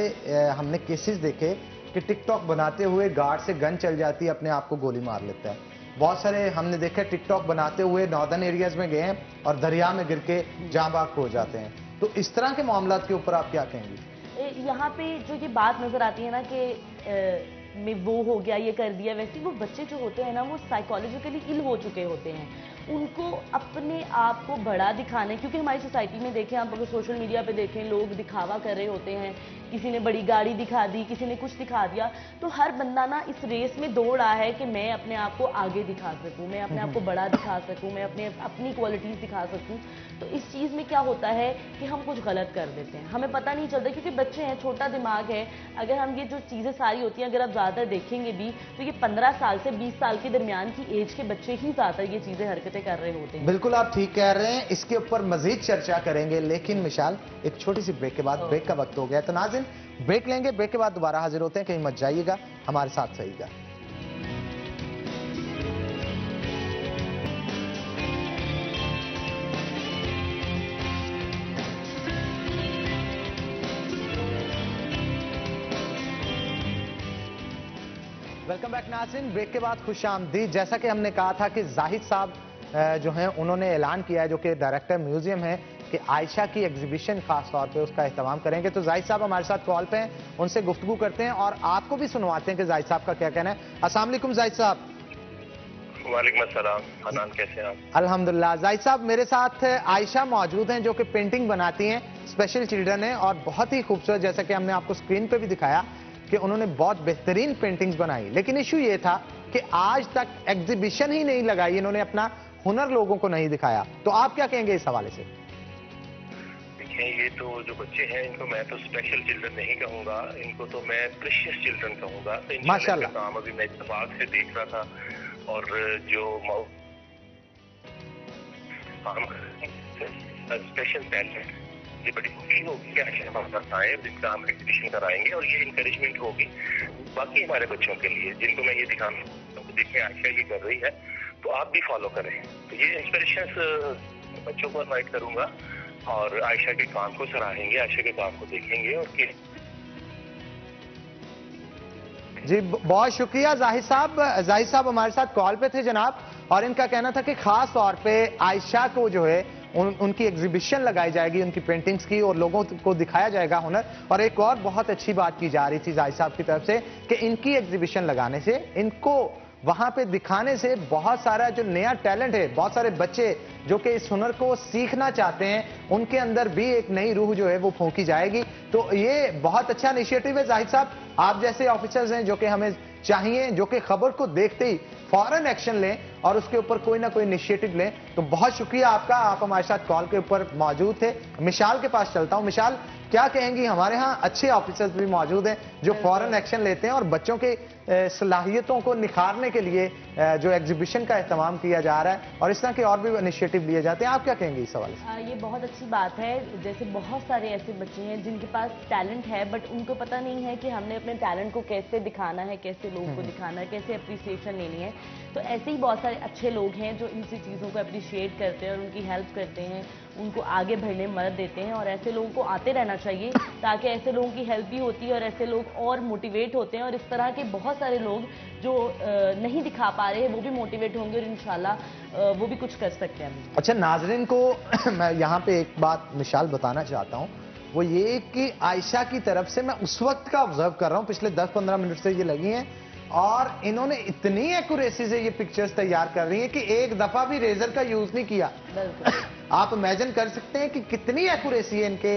हमने केसेस देखे कि टिकटॉक बनाते हुए गार्ड से गन चल जाती है, अपने आप को गोली मार लेता है। बहुत सारे हमने देखे टिकटॉक बनाते हुए नॉर्दर्न एरियाज में गए हैं और दरिया में गिर के जाँ बाग हो जाते हैं। तो इस तरह के मामला के ऊपर आप क्या कहेंगे? यहाँ पे जो ये बात नजर आती है ना कि में वो हो गया, ये कर दिया, वैसे वो बच्चे जो होते हैं ना वो साइकोलॉजिकली इल हो चुके होते हैं। उनको अपने आप को बड़ा दिखाने, क्योंकि हमारी सोसाइटी में देखें आप, अगर सोशल मीडिया पे देखें, लोग दिखावा कर रहे होते हैं, किसी ने बड़ी गाड़ी दिखा दी, किसी ने कुछ दिखा दिया, तो हर बंदा ना इस रेस में दौड़ रहा है कि मैं अपने आप को आगे दिखा सकूं, मैं अपने आप को बड़ा दिखा सकूं, मैं अपनी क्वालिटीज दिखा सकूं। तो इस चीज़ में क्या होता है कि हम कुछ गलत कर देते हैं, हमें पता नहीं चलता, क्योंकि बच्चे हैं, छोटा दिमाग है। अगर हम ये जो चीज़ें सारी होती हैं अगर आप ज़्यादा देखेंगे भी तो ये 15 साल से 20 साल के दरमियान की एज के बच्चे ही ज़्यादा ये चीज़ें हरकतें कर रहे होते हैं। बिल्कुल आप ठीक कह रहे हैं, इसके ऊपर मजीद चर्चा करेंगे, लेकिन मिशाल एक छोटी सी ब्रेक के बाद, ब्रेक का वक्त हो गया, तो नाज़रीन ब्रेक लेंगे, ब्रेक के बाद दोबारा हाजिर होते हैं, कहीं मत जाइएगा, हमारे साथ रहिएगा। वेलकम बैक नाज़रीन, ब्रेक के बाद खुशामदीद। जैसा कि हमने कहा था कि जाहिद साहब जो हैं उन्होंने ऐलान किया है, जो कि डायरेक्टर म्यूजियम है, कि आयशा की एग्जीबिशन खास तौर पे उसका एहतमाम करेंगे। तो जाहिद साहब हमारे साथ कॉल पे हैं, उनसे गुफ्तगू करते हैं और आपको भी सुनवाते हैं कि जाहिद साहब का क्या कहना है। अस्सलाम वालेकुम जाहिद साहब। वालेकुम अस्सलाम। हनान कैसे हैं आप? अल्हम्दुलिल्लाह। जाहिद साहब, मेरे साथ आयशा मौजूद हैं जो कि पेंटिंग बनाती हैं, स्पेशल चिल्ड्रन है और बहुत ही खूबसूरत, जैसा कि हमने आपको स्क्रीन पे भी दिखाया कि उन्होंने बहुत बेहतरीन पेंटिंग्स बनाई। लेकिन इशू ये था कि आज तक एग्जीबिशन ही नहीं लगाई, इन्होंने अपना हुनर लोगों को नहीं दिखाया। तो आप क्या कहेंगे इस हवाले से? देखिए, ये तो जो बच्चे हैं इनको मैं तो स्पेशल चिल्ड्रन नहीं कहूँगा, इनको तो मैं प्रेशियस चिल्ड्रन कहूँगा। तो माशाल्लाह। काम अभी मैं इत्तेफाक से देख रहा था और जो स्पेशल टैलेंट, ये बड़ी खुशी होगी कि आगे हमारे पास आए, जिनका हम एग्जीबिशन कराएंगे और ये इंकरेजमेंट होगी बाकी हमारे बच्चों के लिए, जिनको मैं ये दिखाना, देखिए आयशा ये कर रही है तो आप भी फॉलो करें। तो ये इंस्पिरेशन बच्चों को इनवाइट करूंगा और आयशा के काम को सराहेंगे, आयशा के काम को देखेंगे और जी बहुत शुक्रिया जाहिद साहब हमारे साथ कॉल पे थे जनाब, और इनका कहना था कि खास तौर पे आयशा को जो है उनकी एग्जीबिशन लगाई जाएगी उनकी पेंटिंग्स की, और लोगों को दिखाया जाएगा हुनर। और एक और बहुत अच्छी बात की जा रही थी जाहिद साहब की तरफ से कि इनकी एग्जीबिशन लगाने से, इनको वहां पे दिखाने से बहुत सारा जो नया टैलेंट है, बहुत सारे बच्चे जो कि इस हुनर को सीखना चाहते हैं, उनके अंदर भी एक नई रूह जो है वो फूंकी जाएगी। तो ये बहुत अच्छा इनिशिएटिव है जाहिद साहब। आप जैसे ऑफिसर्स हैं जो कि हमें चाहिए, जो कि खबर को देखते ही फौरन एक्शन लें और उसके ऊपर कोई ना कोई इनिशिएटिव लें। तो बहुत शुक्रिया आपका, आप हमारे साथ कॉल के ऊपर मौजूद थे। मिशाल के पास चलता हूं। मिशाल, क्या कहेंगी? हमारे यहाँ अच्छे ऑफिसर्स भी मौजूद हैं जो फौरन एक्शन लेते हैं और बच्चों के सलाहियतों को निखारने के लिए जो एग्जीबिशन का एहतमाम किया जा रहा है और इस तरह के और भी इनिशिएटिव लिए जाते हैं। आप क्या कहेंगे इस सवाल से? ये बहुत अच्छी बात है। जैसे बहुत सारे ऐसे बच्चे हैं जिनके पास टैलेंट है, बट उनको पता नहीं है कि हमने अपने टैलेंट को कैसे दिखाना है, कैसे लोगों को दिखाना है, कैसे अप्रिसिएशन लेनी है। तो ऐसे ही बहुत सारे अच्छे लोग हैं जो इन चीज़ों को अप्रिशिएट करते हैं और उनकी हेल्प करते हैं, उनको आगे बढ़ने में मदद देते हैं। और ऐसे लोगों को आते रहना चाहिए ताकि ऐसे लोगों की हेल्प भी होती है और ऐसे लोग और मोटिवेट होते हैं, और इस तरह के बहुत सारे लोग जो नहीं दिखा पा रहे हैं वो भी मोटिवेट होंगे और इंशाल्लाह वो भी कुछ कर सकते हैं। अच्छा नाजरीन को मैं यहाँ पे एक बात मिसाल बताना चाहता हूँ, वो ये कि आयशा की तरफ से मैं उस वक्त का ऑब्जर्व कर रहा हूँ, पिछले 10-15 मिनट से ये लगी हैं और इन्होंने इतनी एक्यूरेसी से ये पिक्चर्स तैयार कर रही हैं कि एक दफा भी रेजर का यूज नहीं किया। आप इमेजिन कर सकते हैं कि कितनी एक्यूरेसी है इनके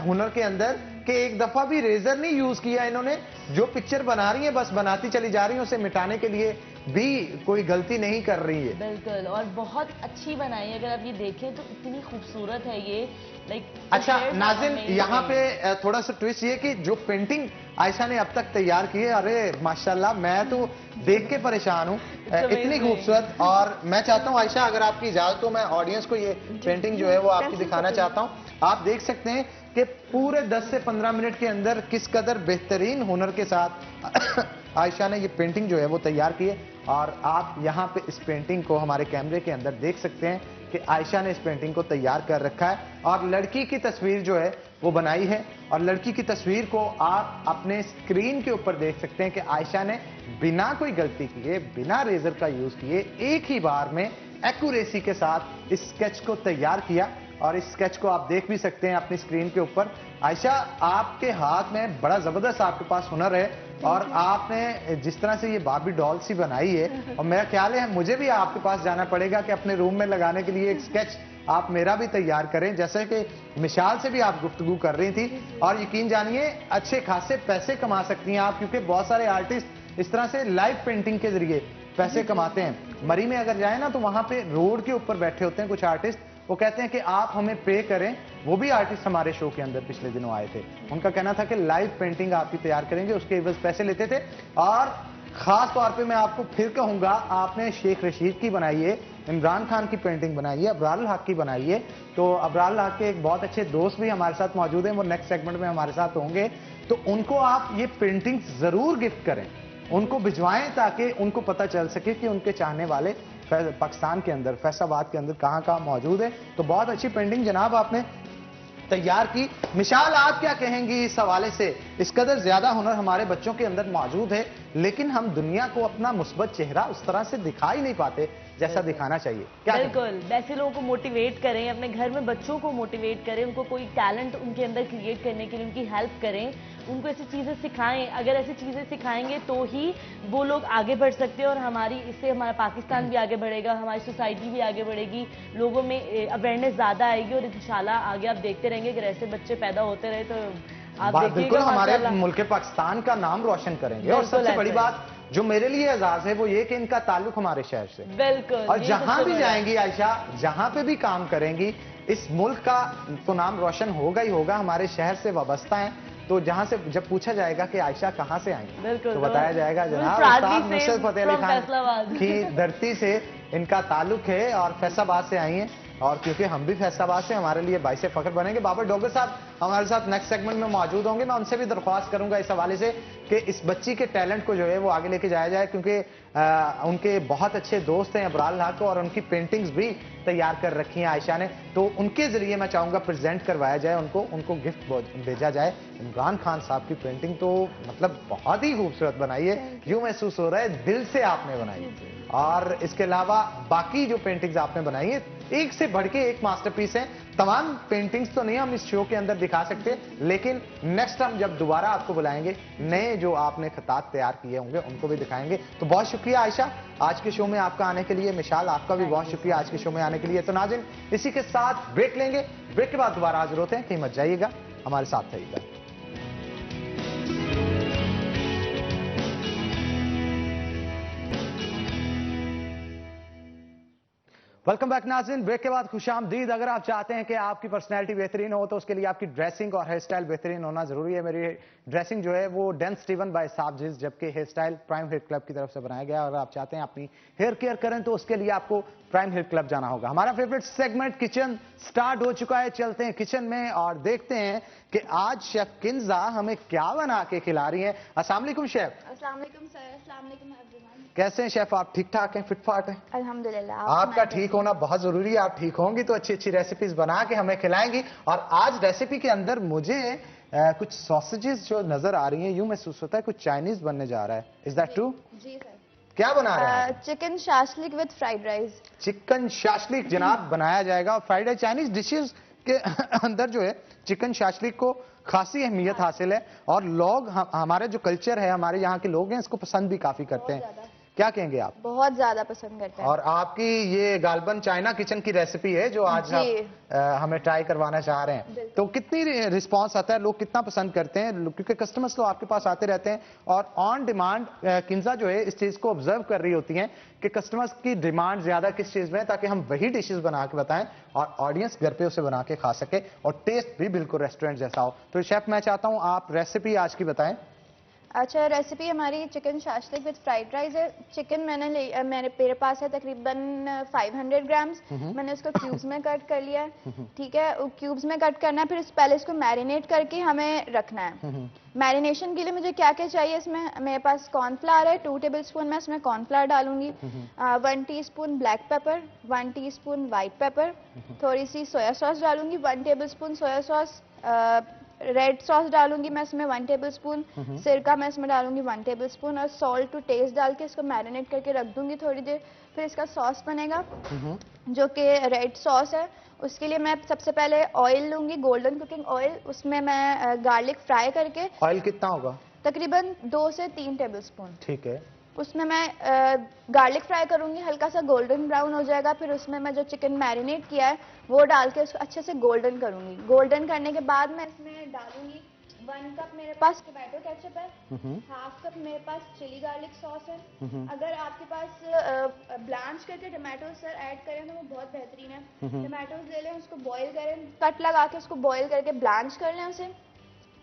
हुनर के अंदर कि एक दफा भी रेजर नहीं यूज किया इन्होंने। जो पिक्चर बना रही है बस बनाती चली जा रही है, उसे मिटाने के लिए भी कोई गलती नहीं कर रही है। बिल्कुल, और बहुत अच्छी बनाई है। अगर आप ये देखें तो इतनी खूबसूरत है ये, लाइक। अच्छा नाज़िन, यहाँ पे थोड़ा सा ट्विस्ट ये कि जो पेंटिंग आयशा ने अब तक तैयार की है, अरे माशाल्लाह, मैं तो देख के परेशान हूँ, इतनी खूबसूरत। और मैं चाहता हूँ आयशा, अगर आपकी इजाजत हो, मैं ऑडियंस को ये पेंटिंग जो है वो आपकी दिखाना चाहता हूँ। आप देख सकते हैं कि पूरे 10 से 15 मिनट के अंदर किस कदर बेहतरीन हुनर के साथ आयशा ने ये पेंटिंग जो है वो तैयार की है। और आप यहाँ पे इस पेंटिंग को हमारे कैमरे के अंदर देख सकते हैं कि आयशा ने इस पेंटिंग को तैयार कर रखा है और लड़की की तस्वीर जो है वो बनाई है। और लड़की की तस्वीर को आप अपने स्क्रीन के ऊपर देख सकते हैं कि आयशा ने बिना कोई गलती किए, बिना रेजर का यूज किए, एक ही बार में एक्यूरेसी के साथ इस स्केच को तैयार किया। और इस स्केच को आप देख भी सकते हैं अपनी स्क्रीन के ऊपर। आयशा, आपके हाथ में बड़ा जबरदस्त आपके पास हुनर है और आपने जिस तरह से ये बार्बी डॉल सी बनाई है, और मेरा ख्याल है मुझे भी आपके पास जाना पड़ेगा कि अपने रूम में लगाने के लिए एक स्केच आप मेरा भी तैयार करें, जैसे कि मिसाल से भी आप गुफ्तगू कर रही थी। और यकीन जानिए अच्छे खासे पैसे कमा सकती हैं आप, क्योंकि बहुत सारे आर्टिस्ट इस तरह से लाइव पेंटिंग के जरिए पैसे कमाते हैं। मरी में अगर जाए ना तो वहां पे रोड के ऊपर बैठे होते हैं कुछ आर्टिस्ट, वो कहते हैं कि आप हमें पे करें। वो भी आर्टिस्ट हमारे शो के अंदर पिछले दिनों आए थे, उनका कहना था कि लाइव पेंटिंग आप ही तैयार करेंगे, उसके एवज पैसे लेते थे। और खास तौर पे मैं आपको फिर कहूंगा, आपने शेख रशीद की बनाई है, इमरान खान की पेंटिंग बनाई है, अबरार हक की बनाई है। तो अबरार हक के एक बहुत अच्छे दोस्त भी हमारे साथ मौजूद हैं, वो नेक्स्ट सेगमेंट में हमारे साथ होंगे। तो उनको आप ये पेंटिंग जरूर गिफ्ट करें, उनको भिजवाएं ताकि उनको पता चल सके कि उनके चाहने वाले पाकिस्तान के अंदर, फैसलाबाद के अंदर कहां कहां मौजूद है। तो बहुत अच्छी पेंटिंग जनाब आपने तैयार की। मिसाल, आप क्या कहेंगी इस हवाले से? इस कदर ज्यादा हुनर हमारे बच्चों के अंदर मौजूद है, लेकिन हम दुनिया को अपना मुस्बत चेहरा उस तरह से दिखा ही नहीं पाते जैसा दिखाना चाहिए। क्या बिल्कुल, वैसे लोगों को मोटिवेट करें, अपने घर में बच्चों को मोटिवेट करें, उनको कोई टैलेंट उनके अंदर क्रिएट करने के लिए उनकी हेल्प करें, उनको ऐसी चीज़ें सिखाएं। अगर ऐसी चीज़ें सिखाएंगे तो ही वो लोग आगे बढ़ सकते हैं, और इससे हमारा पाकिस्तान भी आगे बढ़ेगा, हमारी सोसाइटी भी आगे बढ़ेगी, लोगों में अवेयरनेस ज़्यादा आएगी। और इंशाल्लाह आगे आप देखते रहेंगे अगर ऐसे बच्चे पैदा होते रहे तो आप बिल्कुल हमारे मुल्क पाकिस्तान का नाम रोशन करेंगे। और सबसे बड़ी बात जो मेरे लिए एजाज है वो ये कि इनका ताल्लुक हमारे शहर से। बिल्कुल, और जहां भी जाएंगी आयशा, जहां पे भी काम करेंगी, इस मुल्क का तो नाम रोशन होगा ही होगा, हमारे शहर से वाबस्ता है। तो जहां से जब पूछा जाएगा कि आयशा कहां से आई, तो बताया जाएगा जनाब उस्ताद नुसरत फतेह अली खान की धरती से इनका ताल्लुक है और फैसलाबाद से आई हैं। और क्योंकि हम भी फैसलाबाद से, हमारे लिए बाइस फख्र बनेंगे। बाबर डोगर साहब हमारे साथ नेक्स्ट सेगमेंट में मौजूद होंगे। मैं उनसे भी दरख्वास्त करूंगा इस हवाले से कि इस बच्ची के टैलेंट को जो है वो आगे लेके जाया जाए, क्योंकि उनके बहुत अच्छे दोस्त हैं अबराल हक, और उनकी पेंटिंग्स भी तैयार कर रखी हैं आयशा ने, तो उनके जरिए मैं चाहूंगा प्रेजेंट करवाया जाए, उनको गिफ्ट भेजा जाए। इमरान खान साहब की पेंटिंग तो मतलब बहुत ही खूबसूरत बनाई है, यूं महसूस हो रहा है दिल से आपने बनाई है। और इसके अलावा बाकी जो पेंटिंग्स आपने बनाई है एक से बढ़ के एक मास्टरपीस है। तमाम पेंटिंग्स तो नहीं हम इस शो के अंदर दिखा सकते, लेकिन नेक्स्ट हम जब दोबारा आपको बुलाएंगे नए जो आपने खतात तैयार किए होंगे उनको भी दिखाएंगे। तो बहुत शुक्रिया आयशा आज के शो में आपका आने के लिए। मिशाल आपका भी बहुत शुक्रिया आज के शो में आने के लिए। तो नाज़रीन इसी के साथ ब्रेक लेंगे, ब्रेक के बाद दोबारा हाजिर होते हैं। कहीं मत जाइएगा, हमारे साथ रहिएगा। वेलकम बैक नाज़रीन, ब्रेक के बाद खुशामदीद। अगर आप चाहते हैं कि आपकी पर्सनैलिटी बेहतरीन हो तो उसके लिए आपकी ड्रेसिंग और हेयर स्टाइल बेहतरीन होना जरूरी है। मेरी ड्रेसिंग जो है वो डेन स्टीवन बाय साबजिस, जबकि hair style prime hair club की तरफ से बनाया गया। अगर आप चाहते हैं अपनी हेयर केयर करें तो उसके लिए आपको प्राइम हेयर क्लब जाना होगा। हमारा फेवरेट सेगमेंट किचन स्टार्ट हो चुका है। चलते हैं किचन में और देखते हैं कि आज शेफ किंजा हमें क्या बना के खिला रही हैं। अस्सलाम वालेकुम शेफ। अस्सलाम वालेकुम सर, अस्सलाम वालेकुम एवरीवन। कैसे हैं शेफ आप? ठीक ठाक हैं, फिट फाट हैं? अल्हम्दुलिल्लाह। आपका ठीक होना बहुत जरूरी है। आप ठीक होंगी तो अच्छी अच्छी रेसिपीज बना के हमें खिलाएंगी। और आज रेसिपी के अंदर मुझे कुछ सॉसेजेस जो नजर आ रही हैं, यूं महसूस होता है कुछ चाइनीज बनने जा रहा है। Is that true? जी सर। क्या बना रहे हैं? Chicken shashlik with fried rice. Chicken shashlik जनाब बनाया जाएगा। और फ्राइड राइस चाइनीज डिशेस के अंदर जो है चिकन शाशलिक को खासी अहमियत हासिल है, और लोग हमारे जो कल्चर है, हमारे यहाँ के लोग हैं इसको पसंद भी काफी करते हैं। क्या कहेंगे आप? बहुत ज्यादा पसंद करते हैं। और आपकी ये गालबन चाइना किचन की रेसिपी है जो आज आप हमें ट्राई करवाना चाह रहे हैं, तो कितनी रिस्पांस आता है, लोग कितना पसंद करते हैं? क्योंकि कस्टमर्स तो आपके पास आते रहते हैं और ऑन डिमांड किंजा जो है इस चीज को ऑब्जर्व कर रही होती हैं कि कस्टमर्स की डिमांड ज्यादा किस चीज में है, ताकि हम वही डिशेस बना के बताएं और ऑडियंस घर पे उसे बना के खा सके और टेस्ट भी बिल्कुल रेस्टोरेंट जैसा हो। तो शेफ मैं चाहता हूं आप रेसिपी आज की बताएं। अच्छा, रेसिपी हमारी chicken shashlik with fried rice है। चिकन मेरे पास है तकरीबन 500 ग्राम्स। मैंने उसको क्यूब्स में कट कर लिया है। ठीक है, क्यूब्स में कट करना है, फिर पहले इसको मैरिनेट करके हमें रखना है। मैरिनेशन के लिए मुझे क्या क्या चाहिए, इसमें मेरे पास कॉर्नफ्लावर है 2 टेबलस्पून। मैं इसमें कॉर्नफ्लावर डालूंगी। 1 teaspoon black pepper, 1 teaspoon white paper, थोड़ी सी सोया सॉस डालूंगी, 1 tablespoon soya sauce. Red sauce डालूंगी मैं इसमें 1 टेबलस्पून। सिरका मैं इसमें डालूंगी 1 टेबलस्पून, और सॉल्ट टू टेस्ट डाल के इसको मैरिनेट करके रख दूंगी थोड़ी देर। फिर इसका सॉस बनेगा जो कि रेड सॉस है। उसके लिए मैं सबसे पहले ऑयल लूंगी, गोल्डन कुकिंग ऑयल। उसमें मैं गार्लिक फ्राई करके। ऑयल कितना होगा? तकरीबन 2 से 3 टेबलस्पून। ठीक है। उसमें मैं गार्लिक फ्राई करूंगी, हल्का सा गोल्डन ब्राउन हो जाएगा। फिर उसमें मैं जो चिकन मैरिनेट किया है वो डाल के उसको अच्छे से गोल्डन करूंगी। गोल्डन करने के बाद मैं इसमें डालूंगी 1 कप मेरे पास टोमेटो केचप है, 1/2 कप मेरे पास चिली गार्लिक सॉस है। अगर आपके पास ब्लांच करके टोमेटो सर ऐड करें तो वो बहुत बेहतरीन है। टोमेटोज ले लें, उसको बॉईल करें, कट लगा के उसको बॉईल करके ब्लांच कर लें उसे।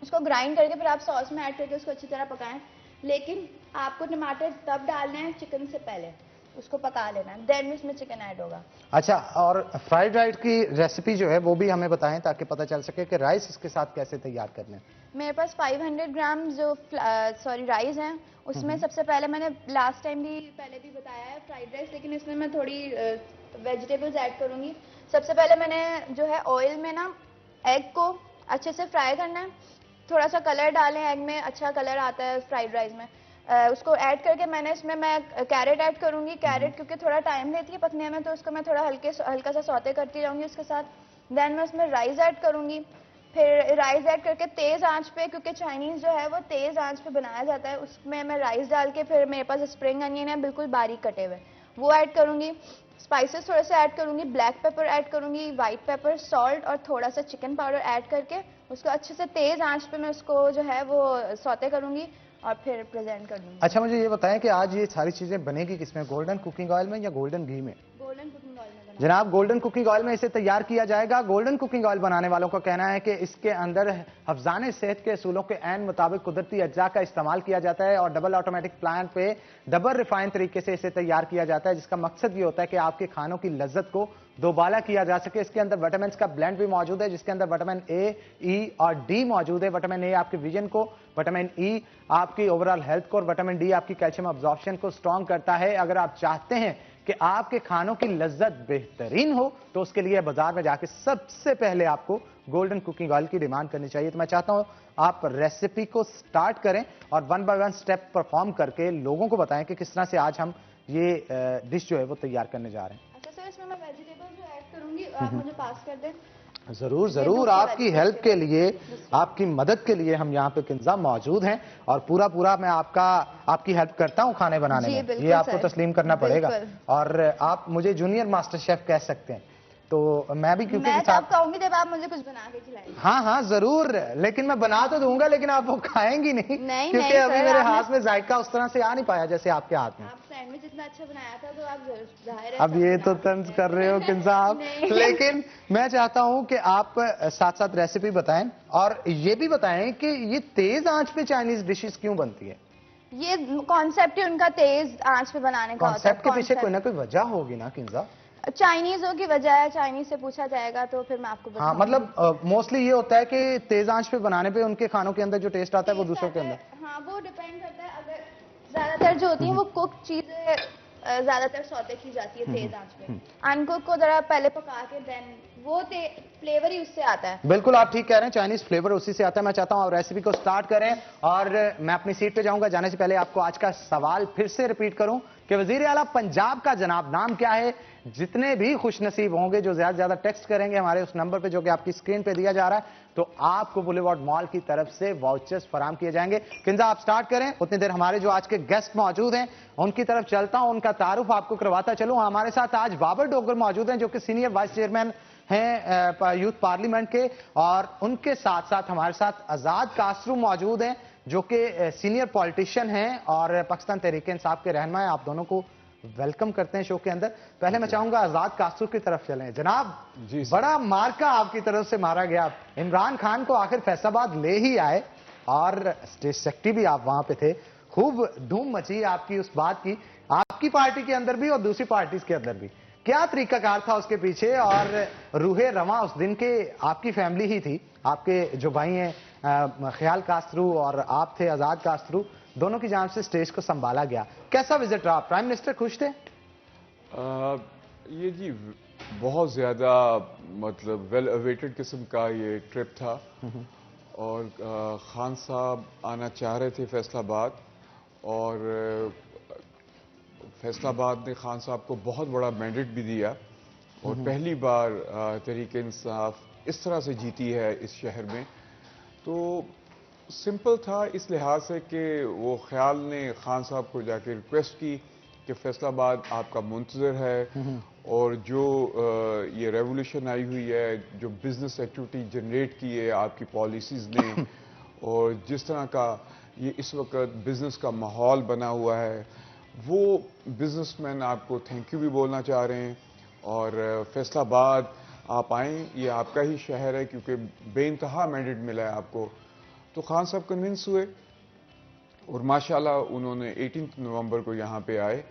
उसको ग्राइंड करके फिर आप सॉस में ऐड करके उसको अच्छी तरह पकाएं। लेकिन आपको टमाटर तब डालने हैं चिकन से पहले, उसको पका लेना है, देन उसमें चिकन ऐड होगा। अच्छा, और फ्राइड राइस की रेसिपी जो है वो भी हमें बताएं ताकि पता चल सके कि राइस इसके साथ कैसे तैयार करने। मेरे पास 500 ग्राम जो राइस हैं, उसमें सबसे पहले मैंने लास्ट टाइम भी पहले भी बताया है फ्राइड राइस, लेकिन इसमें मैं थोड़ी वेजिटेबल्स ऐड करूंगी। सबसे पहले मैंने जो है ऑयल में ना एग को अच्छे से फ्राई करना है। थोड़ा सा कलर डालें, एग में अच्छा कलर आता है फ्राइड राइस में। उसको ऐड करके मैं कैरेट ऐड करूंगी। कैरेट क्योंकि थोड़ा टाइम लेती है पकने में, तो उसको मैं थोड़ा हल्का सा सौते करती रहूंगी उसके साथ। देन मैं उसमें राइस ऐड करूंगी। फिर राइस ऐड करके तेज आंच पे, क्योंकि चाइनीज जो है वो तेज आंच पे बनाया जाता है, उसमें मैं राइस डाल के फिर मेरे पास स्प्रिंग अनियन है बिल्कुल बारीक कटे हुए, वो ऐड करूंगी। स्पाइसेस थोड़े से ऐड करूंगी, ब्लैक पेपर ऐड करूंगी, वाइट पेपर, सॉल्ट और थोड़ा सा चिकन पाउडर ऐड करके उसको अच्छे से तेज आंच पे मैं उसको जो है वो सौते करूंगी और फिर प्रेजेंट कर दूंगी। अच्छा, मुझे ये बताएं कि आज ये सारी चीजें बनेगी किसमें, गोल्डन कुकिंग ऑयल में या गोल्डन घी में? गोल्डन कुकिंग ऑयल में जनाब गोल्डन कुकिंग ऑयल में इसे तैयार किया जाएगा। गोल्डन कुकिंग ऑयल बनाने वालों का कहना है कि इसके अंदर हफ्जाने सेहत के असूलों के ऐन मुताबिक कुदरती अज्जा का इस्तेमाल किया जाता है और डबल ऑटोमेटिक प्लांट पे डबल रिफाइन तरीके से इसे तैयार किया जाता है, जिसका मकसद ये होता है कि आपके खानों की लज्जत को दोबाला किया जा सके। इसके अंदर विटामिन का ब्लेंड भी मौजूद है, जिसके अंदर विटामिन ए, ई और डी मौजूद है। विटामिन ए आपके विजन को, विटामिन ई आपकी ओवरऑल हेल्थ को और विटामिन डी आपकी कैल्शियम अब्जॉर्प्शन को स्ट्रॉन्ग करता है। अगर आप चाहते हैं कि आपके खानों की लज्जत बेहतरीन हो तो उसके लिए बाजार में जाके सबसे पहले आपको गोल्डन कुकिंग ऑयल की डिमांड करनी चाहिए। तो मैं चाहता हूं आप रेसिपी को स्टार्ट करें और one by one step perform करके लोगों को बताएं कि किस तरह से आज हम ये डिश जो है वो तैयार करने जा रहे हैं। अच्छा सर, इसमें मैं वेजिटेबल जो ऐड करूंगी आप मुझे पास कर दें। जरूर जरूर, आपकी हेल्प के लिए, आपकी मदद के लिए हम यहाँ पे किंजा मौजूद हैं और पूरा मैं आपकी हेल्प करता हूँ खाने बनाने में, ये आपको तस्लीम करना पड़ेगा। और आप मुझे जूनियर मास्टर शेफ कह सकते हैं, तो मैं भी क्योंकि मैं तब कहूंगी जब आप मुझे कुछ बना के खिलाएंगे। हाँ हाँ जरूर, लेकिन मैं बना तो दूंगा लेकिन आप वो खाएंगी नहीं, क्योंकि अभी मेरे हाथ में जायका उस तरह से आ नहीं पाया जैसे आपके हाथ में। आप सैंडविच इतना अच्छा बनाया था तो आप जाहिर है अब ये तो तंज कर रहे हो किंजा आप, लेकिन मैं चाहता हूं कि आप साथ साथ रेसिपी बताएं और ये भी बताएं कि ये तेज आंच पे चाइनीज डिशेस क्यों बनती है। ये कॉन्सेप्ट ही उनका तेज आंच पे बनाने का होता है। कॉन्सेप्ट के पीछे कोई ना कोई वजह होगी ना किंजा। चाइनीजों की वजह है, चाइनीज से पूछा जाएगा तो फिर मैं आपको हाँ, मतलब मोस्टली ये होता है कि तेज आंच पे बनाने पे उनके खानों के अंदर जो टेस्ट आता है वो दूसरों के अंदर, हाँ वो डिपेंड करता है। अगर ज्यादातर जो होती है वो कुक चीजें ज्यादातर सौते की जाती है तेज आंच पे, अनकुक को जरा पहले पका के देन वो फ्लेवर ही उससे आता है। बिल्कुल आप ठीक कह रहे हैं, चाइनीज फ्लेवर उसी से आता है। मैं चाहता हूं आप रेसिपी को स्टार्ट करें और मैं अपनी सीट पे जाऊंगा। जाने से पहले आपको आज का सवाल फिर से रिपीट करूं कि वजीर आला पंजाब का जनाब नाम क्या है। जितने भी खुश नसीब होंगे जो ज्यादा से ज्यादा टेक्स्ट करेंगे हमारे उस नंबर पे जो कि आपकी स्क्रीन पे दिया जा रहा है, तो आपको बुलेवार्ड मॉल की तरफ से वाउचर्स फराम किए जाएंगे। किंजा आप स्टार्ट करें, उतनी देर हमारे जो आज के गेस्ट मौजूद हैं उनकी तरफ चलता हूं, उनका तारुफ आपको करवाता चलूं। हमारे साथ आज बाबर डोगर मौजूद हैं जो कि सीनियर वाइस चेयरमैन हैं यूथ पार्लियामेंट के, और उनके साथ साथ हमारे साथ आजाद कासरू मौजूद हैं जो कि सीनियर पॉलिटिशियन हैं और पाकिस्तान तहरीक इंसाफ के रहनुमा हैं। आप दोनों को वेलकम करते हैं शो के अंदर। पहले मैं चाहूंगा आजाद कासरू की तरफ चलें। जनाब जी, बड़ा मार्का आपकी तरफ से मारा गया, इमरान खान को आखिर फैसलाबाद ले ही आए और स्टेट सेक्रेटरी भी आप वहां पे थे, खूब धूम मची आपकी उस बात की, आपकी पार्टी के अंदर भी और दूसरी पार्टीज के अंदर भी। क्या तरीकाकार था उसके पीछे और रूहे रवा उस दिन के आपकी फैमिली ही थी, आपके जो भाई हैं ख्याल कासरू और आप थे आजाद कासरू, दोनों की जान से स्टेज को संभाला गया। कैसा विजिट रहा? प्राइम मिनिस्टर खुश थे? ये जी बहुत ज़्यादा मतलब वेल अवेटेड किस्म का ये ट्रिप था और खान साहब आना चाह रहे थे फैसलाबाद और फैसलाबाद ने खान साहब को बहुत बड़ा मैंडेट भी दिया और पहली बार तहरीक इंसाफ इस तरह से जीती है इस शहर में। तो सिंपल था इस लिहाज से कि वो ख्याल ने खान साहब को जाके रिक्वेस्ट की कि फैसलाबाद आपका मुंतज़र है और जो ये रेवोल्यूशन आई हुई है, जो बिजनेस एक्टिविटी जनरेट की है आपकी पॉलिसीज़ ने और जिस तरह का ये इस वक्त बिजनेस का माहौल बना हुआ है, वो बिजनेसमैन आपको थैंक यू भी बोलना चाह रहे हैं और फैसलाबाद आप आएँ, ये आपका ही शहर है क्योंकि बेइंतहा मैंडेट मिला है आपको। तो खान साहब कन्विंस हुए और माशाल्लाह उन्होंने 18 नवंबर को यहाँ पे आए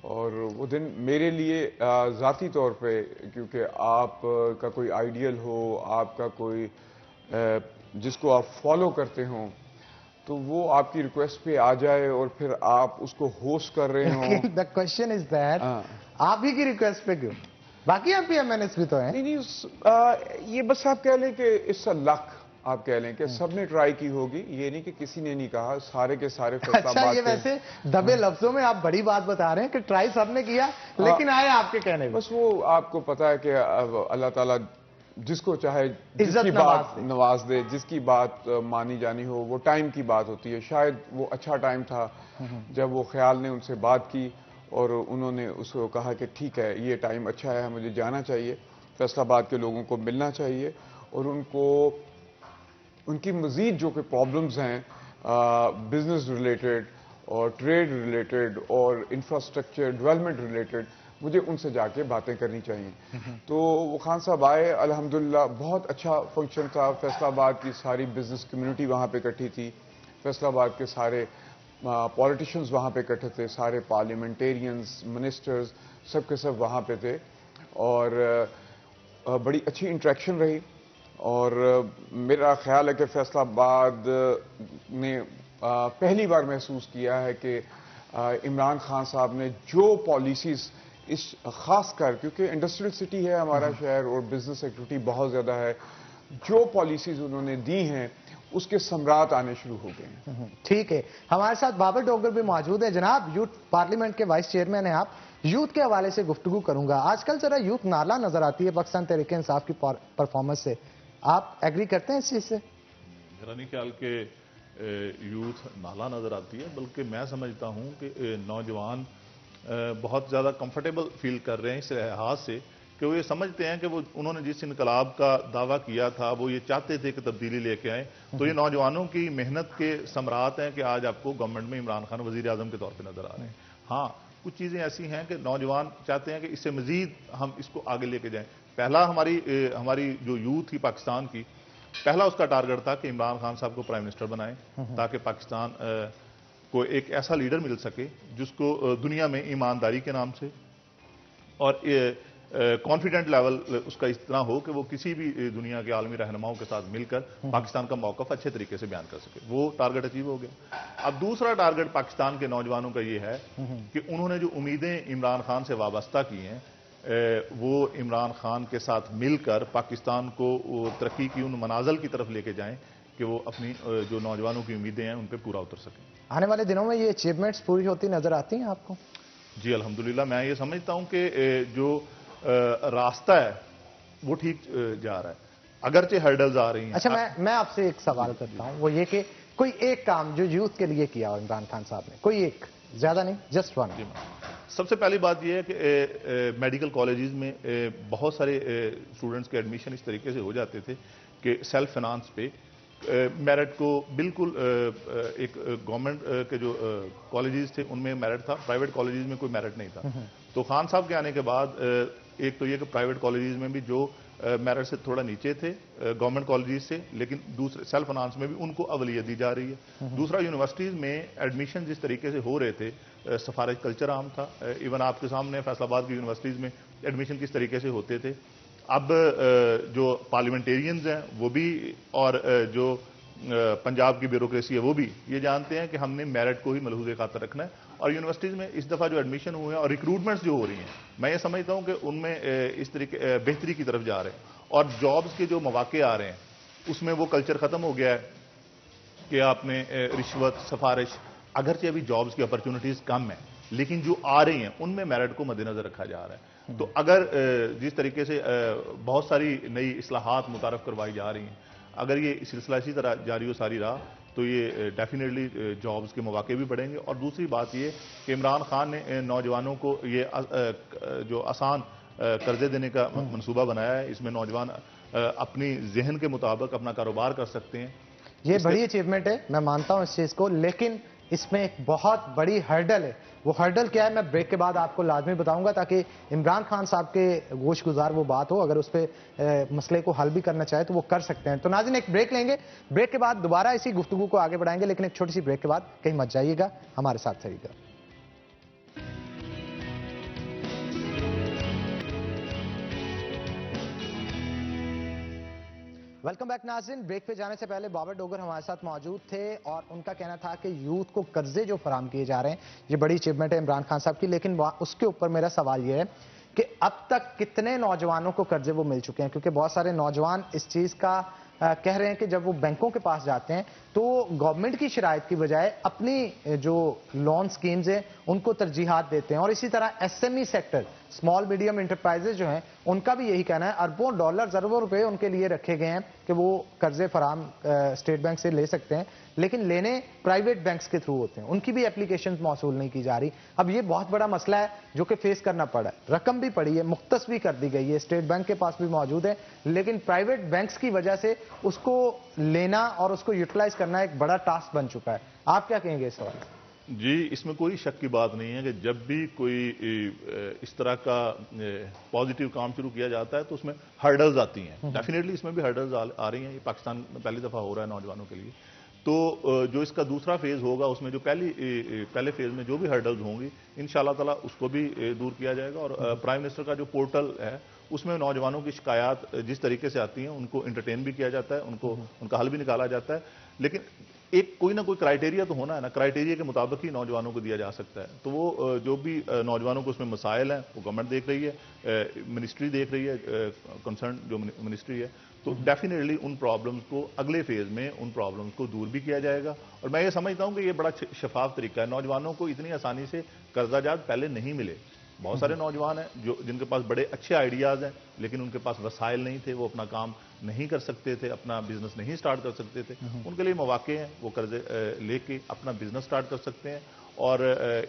और वो दिन मेरे लिए ज़ाती तौर पे, क्योंकि आप का कोई आइडियल हो, आपका कोई जिसको आप फॉलो करते हो, तो वो आपकी रिक्वेस्ट पे आ जाए और फिर आप उसको होस्ट कर रहे हो। द क्वेश्चन इज दैट आप ही की रिक्वेस्ट पे क्यों? बाकी एमपी एमएनएस भी तो हैं। नहीं, ये बस आप कह लें कि इट्स अ लक, आप कह लें कि सबने ट्राई की होगी, ये नहीं कि किसी ने नहीं कहा, सारे के सारे फैसलाबाद। अच्छा, ये वैसे दबे लफ्जों में आप बड़ी बात बता रहे हैं कि ट्राई सबने किया लेकिन आए आपके कहने में। बस वो आपको पता है कि अल्लाह ताला जिसको चाहे जिसकी बात नवाज दे, जिसकी बात मानी जानी हो, वो टाइम की बात होती है। शायद वो अच्छा टाइम था जब वो ख्याल ने उनसे बात की और उन्होंने उसको कहा कि ठीक है ये टाइम अच्छा है, मुझे जाना चाहिए, फैसलाबाद के लोगों को मिलना चाहिए और उनको उनकी मज़ीद जो कि प्रॉब्लम्स हैं बिजनेस रिलेटेड और ट्रेड रिलेटेड और इंफ्रास्ट्रक्चर डेवलपमेंट रिलेटेड, मुझे उनसे जाके बातें करनी चाहिए। तो वो खान साहब आए, अल्हम्दुलिल्लाह बहुत अच्छा फंक्शन था। फैसलाबाद की सारी बिजनेस कम्युनिटी वहाँ पे इकट्ठी थी, फैसलाबाद के सारे पॉलिटिशियंस वहाँ पे इकट्ठे थे, सारे पार्लियामेंटेरियंस, मिनिस्टर्स, सब के सब वहाँ पे थे और बड़ी अच्छी इंटरेक्शन रही। और मेरा ख्याल है कि फैसलाबाद ने पहली बार महसूस किया है कि इमरान खान साहब ने जो पॉलिसीज़ इस खास कर, क्योंकि इंडस्ट्रियल सिटी है हमारा शहर और बिजनेस एक्टिविटी बहुत ज़्यादा है, जो पॉलिसीज़ उन्होंने दी हैं उसके सम्राट आने शुरू हो गए हैं। ठीक है, हमारे साथ बाबर डोगर भी मौजूद है। जनाब, यूथ पार्लियामेंट के वाइस चेयरमैन हैं आप, यूथ के हवाले से गुफ्तगू करूंगा। आजकल जरा यूथ नाला नजर आती है पाकिस्तान तहरीक इंसाफ की परफॉर्मेंस से, आप एग्री करते हैं इस चीज से? मेरा नहीं ख्याल कि यूथ नाला नजर आती है, बल्कि मैं समझता हूं कि नौजवान बहुत ज़्यादा कंफर्टेबल फील कर रहे हैं इस लिहाज से कि वो ये समझते हैं कि वो उन्होंने जिस इनकलाब का दावा किया था वो ये चाहते थे कि तब्दीली लेके आए। तो ये नौजवानों की मेहनत के सम्राट हैं कि आज आपको गवर्नमेंट में इमरान खान वजीर आजम के तौर पर नजर आ रहे हैं। हाँ, कुछ चीज़ें ऐसी हैं कि नौजवान चाहते हैं कि इससे मजीद हम इसको आगे लेके जाएं। पहला हमारी जो यूथ थी पाकिस्तान की, पहला उसका टारगेट था कि इमरान खान साहब को प्राइम मिनिस्टर बनाएं ताकि पाकिस्तान को एक ऐसा लीडर मिल सके जिसको दुनिया में ईमानदारी के नाम से और कॉन्फिडेंट लेवल उसका इस तरह हो कि वो किसी भी दुनिया के आलमी रहनुमाओं के साथ मिलकर पाकिस्तान का मौक़िफ़ अच्छे तरीके से बयान कर सके। वो टारगेट अचीव हो गया। अब दूसरा टारगेट पाकिस्तान के नौजवानों का ये है कि उन्होंने जो उम्मीदें इमरान खान से वाबस्ता की हैं वो इमरान खान के साथ मिलकर पाकिस्तान को तरक्की की उन मनाजिल की तरफ लेके जाएं कि वो अपनी जो नौजवानों की उम्मीदें हैं उन पर पूरा उतर सकें। आने वाले दिनों में ये अचीवमेंट्स पूरी होती नजर आती हैं आपको? जी अल्हम्दुलिल्लाह, मैं ये समझता हूं कि जो रास्ता है वो ठीक जा रहा है, अगरचे हर्डल्स आ रही हैं। अच्छा, मैं आपसे एक सवाल करता हूं, वो ये कि कोई एक काम जो यूथ के लिए किया हो इमरान खान साहब ने, कोई एक, ज्यादा नहीं, जस्ट वन। सबसे पहली बात यह है कि मेडिकल कॉलेजेस में बहुत सारे स्टूडेंट्स के एडमिशन इस तरीके से हो जाते थे कि सेल्फ फाइनेंस पे मेरिट को बिल्कुल एक गवर्नमेंट के जो कॉलेजेस थे उनमें मेरिट था, प्राइवेट कॉलेजेस में कोई मेरिट नहीं था। तो खान साहब के आने के बाद एक तो ये कि प्राइवेट कॉलेजेस में भी जो मेरिट से थोड़ा नीचे थे गवर्नमेंट कॉलेजेस से, लेकिन दूसरे सेल्फ फाइनेंस में भी उनको अवलियत दी जा रही है। दूसरा, यूनिवर्सिटीज़ में एडमिशन जिस तरीके से हो रहे थे, सफारश कल्चर आम था। इवन आपके सामने फैसलाबाद की यूनिवर्सिटीज़ में एडमिशन किस तरीके से होते थे। अब जो पार्लियामेंटेरियंस हैं वो भी और जो पंजाब की ब्यूरोक्रेसी है वो भी ये जानते हैं कि हमने मेरिट को ही मलहूज़ खातर रखना है। और यूनिवर्सिटीज़ में इस दफ़ा जो एडमिशन हुए हैं और रिक्रूटमेंट्स जो हो रही हैं, मैं ये समझता हूँ कि उनमें इस तरीके बेहतरी की तरफ जा रहे हैं और जॉब्स के जो मौके आ रहे हैं उसमें वो कल्चर ख़त्म हो गया है कि आपने रिश्वत, सिफारिश, अगरचे अभी जॉब्स की अपॉर्चुनिटीज़ कम है लेकिन जो आ रही हैं उनमें मेरिट को मद्देनजर रखा जा रहा है। तो अगर जिस तरीके से बहुत सारी नई इस्लाहात मुतारफ़ करवाई जा रही हैं, अगर ये सिलसिला इसी तरह जारी हो सारी रहा तो ये डेफिनेटली जॉब्स के मौके भी बढ़ेंगे। और दूसरी बात ये कि इमरान खान ने नौजवानों को ये जो आसान कर्जे देने का मंसूबा बनाया है, इसमें नौजवान अपनी जहन के मुताबिक अपना कारोबार कर सकते हैं। ये बड़ी अचीवमेंट है, मैं मानता हूं इस चीज को, लेकिन इसमें एक बहुत बड़ी हर्डल है। वो हर्डल क्या है मैं ब्रेक के बाद आपको लाजमी बताऊंगा, ताकि इमरान खान साहब के गोश गुजार वो बात हो, अगर उस पर मसले को हल भी करना चाहे तो वो कर सकते हैं। तो नाज़रीन, एक ब्रेक लेंगे, ब्रेक के बाद दोबारा इसी गुफ्तगू को आगे बढ़ाएंगे, लेकिन एक छोटी सी ब्रेक के बाद कहीं मत जाइएगा, हमारे साथ रहिएगा। वेलकम बैक नाज़रीन। ब्रेक पे जाने से पहले बाबर डोगर हमारे साथ मौजूद थे और उनका कहना था कि यूथ को कर्जे जो फराम किए जा रहे हैं ये बड़ी अचीवमेंट है इमरान खान साहब की, लेकिन उसके ऊपर मेरा सवाल ये है कि अब तक कितने नौजवानों को कर्जे वो मिल चुके हैं, क्योंकि बहुत सारे नौजवान इस चीज़ का कह रहे हैं कि जब वो बैंकों के पास जाते हैं तो गवर्नमेंट की शराइत की बजाय अपनी जो लोन स्कीम्स हैं उनको तरजीहात देते हैं। और इसी तरह SME sector, small medium enterprises जो हैं, उनका भी यही कहना है, अरबों डॉलर अरबों रुपए उनके लिए रखे गए हैं कि वो कर्जे फराम स्टेट बैंक से ले सकते हैं, लेकिन लेने प्राइवेट बैंक्स के थ्रू होते हैं, उनकी भी एप्लीकेशन मौसूल नहीं की जा रही। अब ये बहुत बड़ा मसला है जो कि फेस करना पड़ा है, रकम भी पड़ी है, मुख्तस भी कर दी गई है, स्टेट बैंक के पास भी मौजूद है, लेकिन प्राइवेट बैंक्स की वजह से उसको लेना और उसको यूटिलाइज करना एक बड़ा टास्क बन चुका है। आप क्या कहेंगे इस सवाल? जी, इसमें कोई शक की बात नहीं है कि जब भी कोई इस तरह का पॉजिटिव काम शुरू किया जाता है तो उसमें हर्डल्स आती हैं। डेफिनेटली इसमें भी हर्डल्स आ रही हैं। ये पाकिस्तान में पहली दफ़ा हो रहा है नौजवानों के लिए। तो जो इसका दूसरा फेज़ होगा उसमें जो पहले फेज़ में जो भी हर्डल्स होंगी इंशाअल्लाह ताला उसको भी दूर किया जाएगा। और प्राइम मिनिस्टर का जो पोर्टल है उसमें नौजवानों की शिकायत जिस तरीके से आती हैं उनको एंटरटेन भी किया जाता है, उनका हल भी निकाला जाता है। लेकिन एक कोई ना कोई क्राइटेरिया तो होना है ना, क्राइटेरिया के मुताबिक ही नौजवानों को दिया जा सकता है। तो वो जो भी नौजवानों को उसमें मसाइल हैं वो गवर्नमेंट देख रही है, मिनिस्ट्री देख रही है, कंसर्न जो मिनिस्ट्री है। तो डेफिनेटली उन प्रॉब्लम्स को अगले फेज में उन प्रॉब्लम्स को दूर भी किया जाएगा। और मैं ये समझता हूँ कि ये बड़ा शफाफ तरीका है। नौजवानों को इतनी आसानी से कर्जाजात पहले नहीं मिले। बहुत सारे नौजवान हैं जिनके पास बड़े अच्छे आइडियाज़ हैं लेकिन उनके पास वसाइल नहीं थे, वो अपना काम नहीं कर सकते थे, अपना बिजनेस नहीं स्टार्ट कर सकते थे। उनके लिए मौके हैं, वो कर्जे लेके अपना बिजनेस स्टार्ट कर सकते हैं। और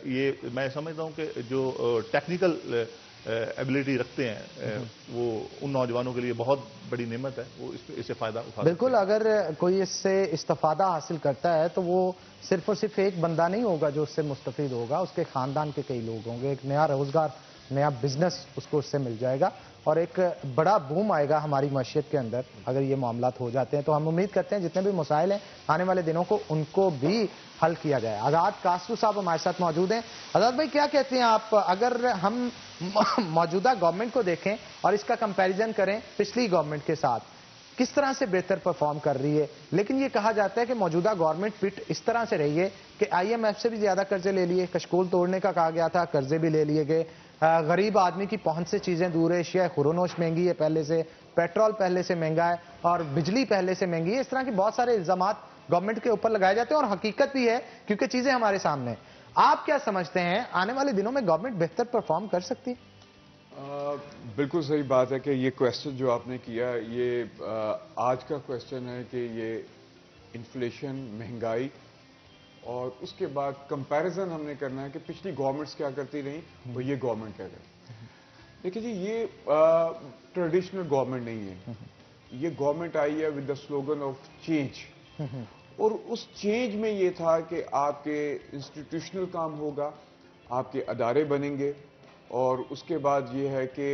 ये मैं समझता हूँ कि जो टेक्निकल एबिलिटी रखते हैं वो उन नौजवानों के लिए बहुत बड़ी नेमत है, वो इससे फ़ायदा उठा। बिल्कुल, अगर कोई इससे इस्तिफादा हासिल करता है तो वो सिर्फ और सिर्फ एक बंदा नहीं होगा जो उससे मुस्तफीद होगा, उसके खानदान के कई लोग होंगे, एक नया रोजगार, नया बिजनेस उसको उससे मिल जाएगा और एक बड़ा बूम आएगा हमारी मईशत के अंदर अगर ये मामलात हो जाते हैं। तो हम उम्मीद करते हैं जितने भी मसाइल हैं आने वाले दिनों को उनको भी हल किया जाए। आज़ाद कासरू साहब हमारे साथ मौजूद हैं। आज़ाद भाई, क्या कहते हैं आप, अगर हम मौजूदा गवर्नमेंट को देखें और इसका कंपैरिजन करें पिछली गवर्नमेंट के साथ, किस तरह से बेहतर परफॉर्म कर रही है? लेकिन ये कहा जाता है कि मौजूदा गवर्नमेंट फिट इस तरह से रही है कि IMF से भी ज्यादा कर्जे ले लिए, कशकोल तोड़ने का कहा गया था, कर्जे भी ले लिए गए, गरीब आदमी की पहुंच से चीजें दूर है, एशिया खुरोनोश महंगी है पहले से, पेट्रोल पहले से महंगा है और बिजली पहले से महंगी है। इस तरह के बहुत सारे इल्जाम गवर्नमेंट के ऊपर लगाए जाते हैं और हकीकत भी है क्योंकि चीजें हमारे सामने हैं। आप क्या समझते हैं, आने वाले दिनों में गवर्नमेंट बेहतर परफॉर्म कर सकती है? बिल्कुल सही बात है कि ये क्वेश्चन जो आपने किया ये आज का क्वेश्चन है कि ये इन्फ्लेशन, महंगाई और उसके बाद कंपैरिजन हमने करना है कि पिछली गवर्नमेंट्स क्या करती रही और ये गवर्नमेंट क्या करती। देखिए जी, ये ट्रेडिशनल गवर्नमेंट नहीं है। ये गवर्नमेंट आई है with the slogan of change और उस चेंज में ये था कि आपके इंस्टीट्यूशनल काम होगा, आपके अदारे बनेंगे और उसके बाद ये है कि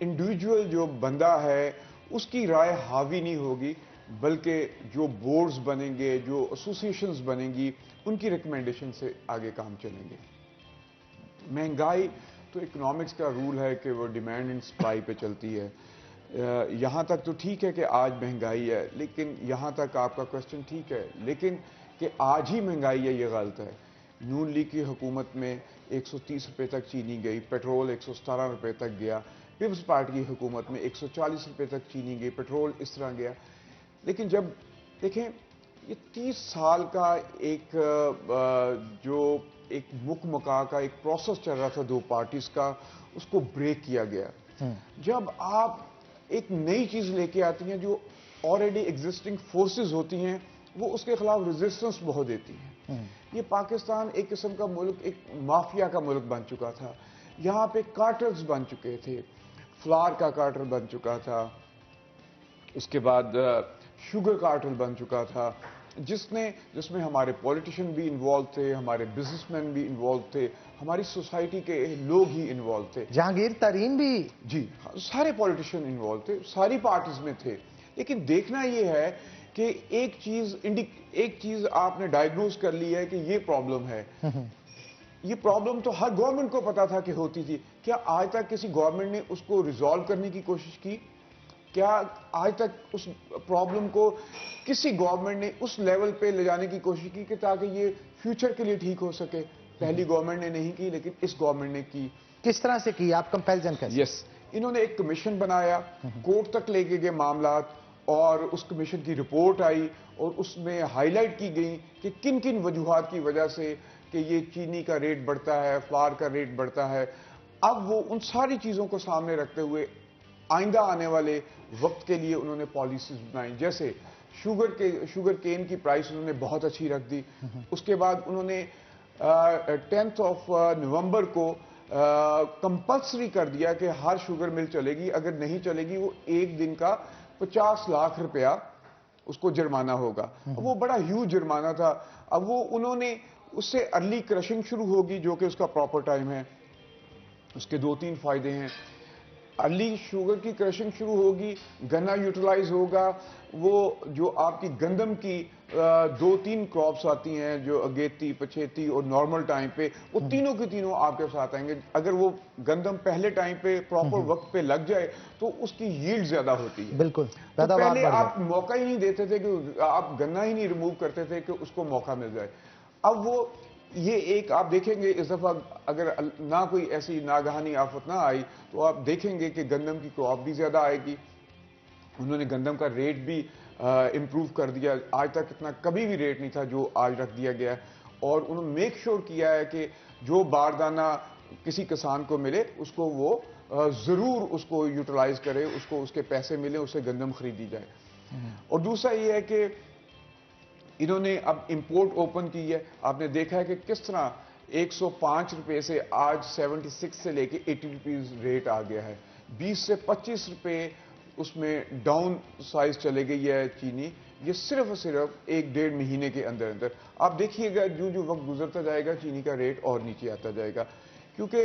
इंडिविजुअल जो बंदा है उसकी राय हावी नहीं होगी बल्कि जो बोर्ड्स बनेंगे, जो एसोसिएशंस बनेंगी, उनकी रिकमेंडेशन से आगे काम चलेंगे। महंगाई तो इकोनॉमिक्स का रूल है कि वो डिमांड एंड सप्लाई पे चलती है। यहाँ तक तो ठीक है कि आज महंगाई है, लेकिन यहाँ तक आपका क्वेश्चन ठीक है, लेकिन कि आज ही महंगाई है ये गलत है। नून लीग की हुकूमत में 130 रुपये तक चीनी गई, पेट्रोल 117 रुपये तक गया। पीपल्स पार्टी की हुकूमत में 140 रुपये तक चीनी गई, पेट्रोल इस तरह गया। लेकिन जब देखें ये 30 साल का एक मुकमका का एक प्रोसेस चल रहा था दो पार्टीज का, उसको ब्रेक किया गया। जब आप एक नई चीज लेके आती हैं जो ऑलरेडी एग्जिस्टिंग फोर्सेस होती हैं, वो उसके खिलाफ रेजिस्टेंस बहुत देती हैं। ये पाकिस्तान एक किस्म का मुल्क, एक माफिया का मुल्क बन चुका था। यहाँ पे कार्टल्स बन चुके थे, फ्लावर का कार्टल बन चुका था, उसके बाद शुगर कार्टल बन चुका था, जिसमें हमारे पॉलिटिशियन भी इन्वॉल्व थे, हमारे बिजनेसमैन भी इन्वॉल्व थे, हमारी सोसाइटी के लोग ही इन्वॉल्व थे, जहांगीर तरीन भी, जी सारे पॉलिटिशियन इन्वॉल्व थे, सारी पार्टीज में थे। लेकिन देखना यह है कि एक चीज आपने डायग्नोज कर ली है कि ये प्रॉब्लम है। ये प्रॉब्लम तो हर गवर्नमेंट को पता था कि होती थी। क्या आज तक किसी गवर्नमेंट ने उसको रिजॉल्व करने की कोशिश की? क्या आज तक उस प्रॉब्लम को किसी गवर्नमेंट ने उस लेवल पे ले जाने की कोशिश की कि ताकि ये फ्यूचर के लिए ठीक हो सके? पहली गवर्नमेंट ने नहीं की, लेकिन इस गवर्नमेंट ने की। किस तरह से की? आप कंपैरिजन कैसे? यस, इन्होंने एक कमीशन बनाया, कोर्ट तक लेके गए मामलात और उस कमीशन की रिपोर्ट आई और उसमें हाईलाइट की गई कि किन किन वजूहात की वजह से कि ये चीनी का रेट बढ़ता है, फ्लावर का रेट बढ़ता है। अब वो उन सारी चीजों को सामने रखते हुए आइंदा आने वाले वक्त के लिए उन्होंने पॉलिसीज बनाई। जैसे शुगर केन की प्राइस उन्होंने बहुत अच्छी रख दी। उसके बाद उन्होंने 10 नवंबर को कंपल्सरी कर दिया कि हर शुगर मिल चलेगी, अगर नहीं चलेगी वो एक दिन का 50 लाख रुपया उसको जुर्माना होगा। वो बड़ा ह्यूज जुर्माना था। अब वो उन्होंने उससे अर्ली क्रशिंग शुरू होगी, जो कि उसका प्रॉपर टाइम है। उसके 2-3 फायदे हैं। अर्ली शुगर की क्रशिंग शुरू होगी, गन्ना यूटिलाइज होगा। वो जो आपकी गंदम की 2-3 क्रॉप्स आती हैं, जो अगेती, पछेती और नॉर्मल टाइम पे, वो तीनों के तीनों आपके साथ आएंगे। अगर वो गंदम पहले टाइम पे प्रॉपर वक्त पे लग जाए तो उसकी यील्ड ज्यादा होती है। बिल्कुल, तो पैदावार पहले बढ़ आप जाए। मौका ही नहीं देते थे कि आप गन्ना ही नहीं रिमूव करते थे कि उसको मौका मिल जाए। अब वो ये एक आप देखेंगे इस दफा अगर ना कोई ऐसी नागहानी आफत ना आई तो आप देखेंगे कि गंदम की क्रॉप भी ज्यादा आएगी। उन्होंने गंदम का रेट भी इंप्रूव कर दिया। आज तक इतना कभी भी रेट नहीं था जो आज रख दिया गया है। और उन्होंने मेक श्योर किया है कि जो बारदाना किसी किसान को मिले उसको वो जरूर उसको यूटिलाइज करे, उसको उसके पैसे मिले, उससे गंदम खरीदी जाए। और दूसरा ये है कि इन्होंने अब इंपोर्ट ओपन की है। आपने देखा है कि किस तरह 105 रुपए से आज 76 से लेके 80 रुपीज रेट आ गया है। 20 से 25 रुपए उसमें डाउन साइज चले गई है चीनी। ये सिर्फ और सिर्फ 1-1.5 महीने के अंदर अंदर। आप देखिएगा जो जो वक्त गुजरता जाएगा चीनी का रेट और नीचे आता जाएगा, क्योंकि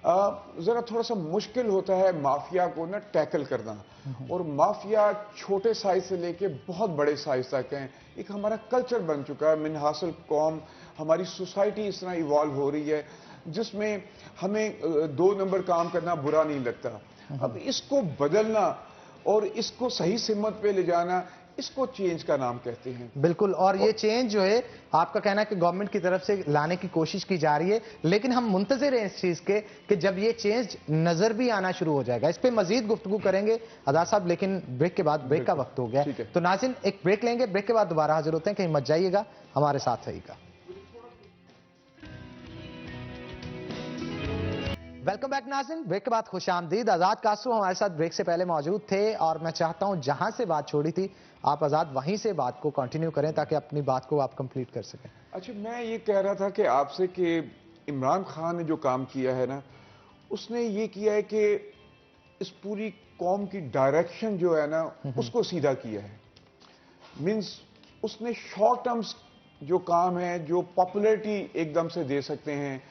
जरा थोड़ा सा मुश्किल होता है माफिया को ना टैकल करना। और माफिया छोटे साइज से लेके बहुत बड़े साइज तक हैं। एक हमारा कल्चर बन चुका है, मिनहासल कौम, हमारी सोसाइटी इस तरह इवॉल्व हो रही है जिसमें हमें 2 नंबर काम करना बुरा नहीं लगता। अब इसको बदलना और इसको सही सिमत पे ले जाना, इसको चेंज का नाम कहते हैं। बिल्कुल, और ये चेंज जो है आपका कहना है कि गवर्नमेंट की तरफ से लाने की कोशिश की जा रही है, लेकिन हम मुंतजिर हैं इस चीज के कि जब ये चेंज नजर भी आना शुरू हो जाएगा। इस पे मजीद गुफ्तगू करेंगे अदा साहब, लेकिन ब्रेक के बाद, ब्रेक का वक्त हो गया है। तो नाज़रीन एक ब्रेक लेंगे, ब्रेक के बाद दोबारा हाजिर होते हैं। कहीं मत जाइएगा, हमारे साथ रहिएगा। वेलकम बैक नाज़रीन, ब्रेक के बाद खुश आमदीद। आजाद कासू हमारे साथ ब्रेक से पहले मौजूद थे और मैं चाहता हूं जहां से बात छोड़ी थी आप आजाद वहीं से बात को कंटिन्यू करें ताकि अपनी बात को आप कंप्लीट कर सकें। अच्छा, मैं ये कह रहा था कि आपसे कि इमरान खान ने जो काम किया है ना, उसने ये किया है कि इस पूरी कौम की डायरेक्शन जो है ना उसको सीधा किया है। मींस उसने शॉर्ट टर्म्स जो काम है, जो पॉपुलैरिटी एकदम से दे सकते हैं,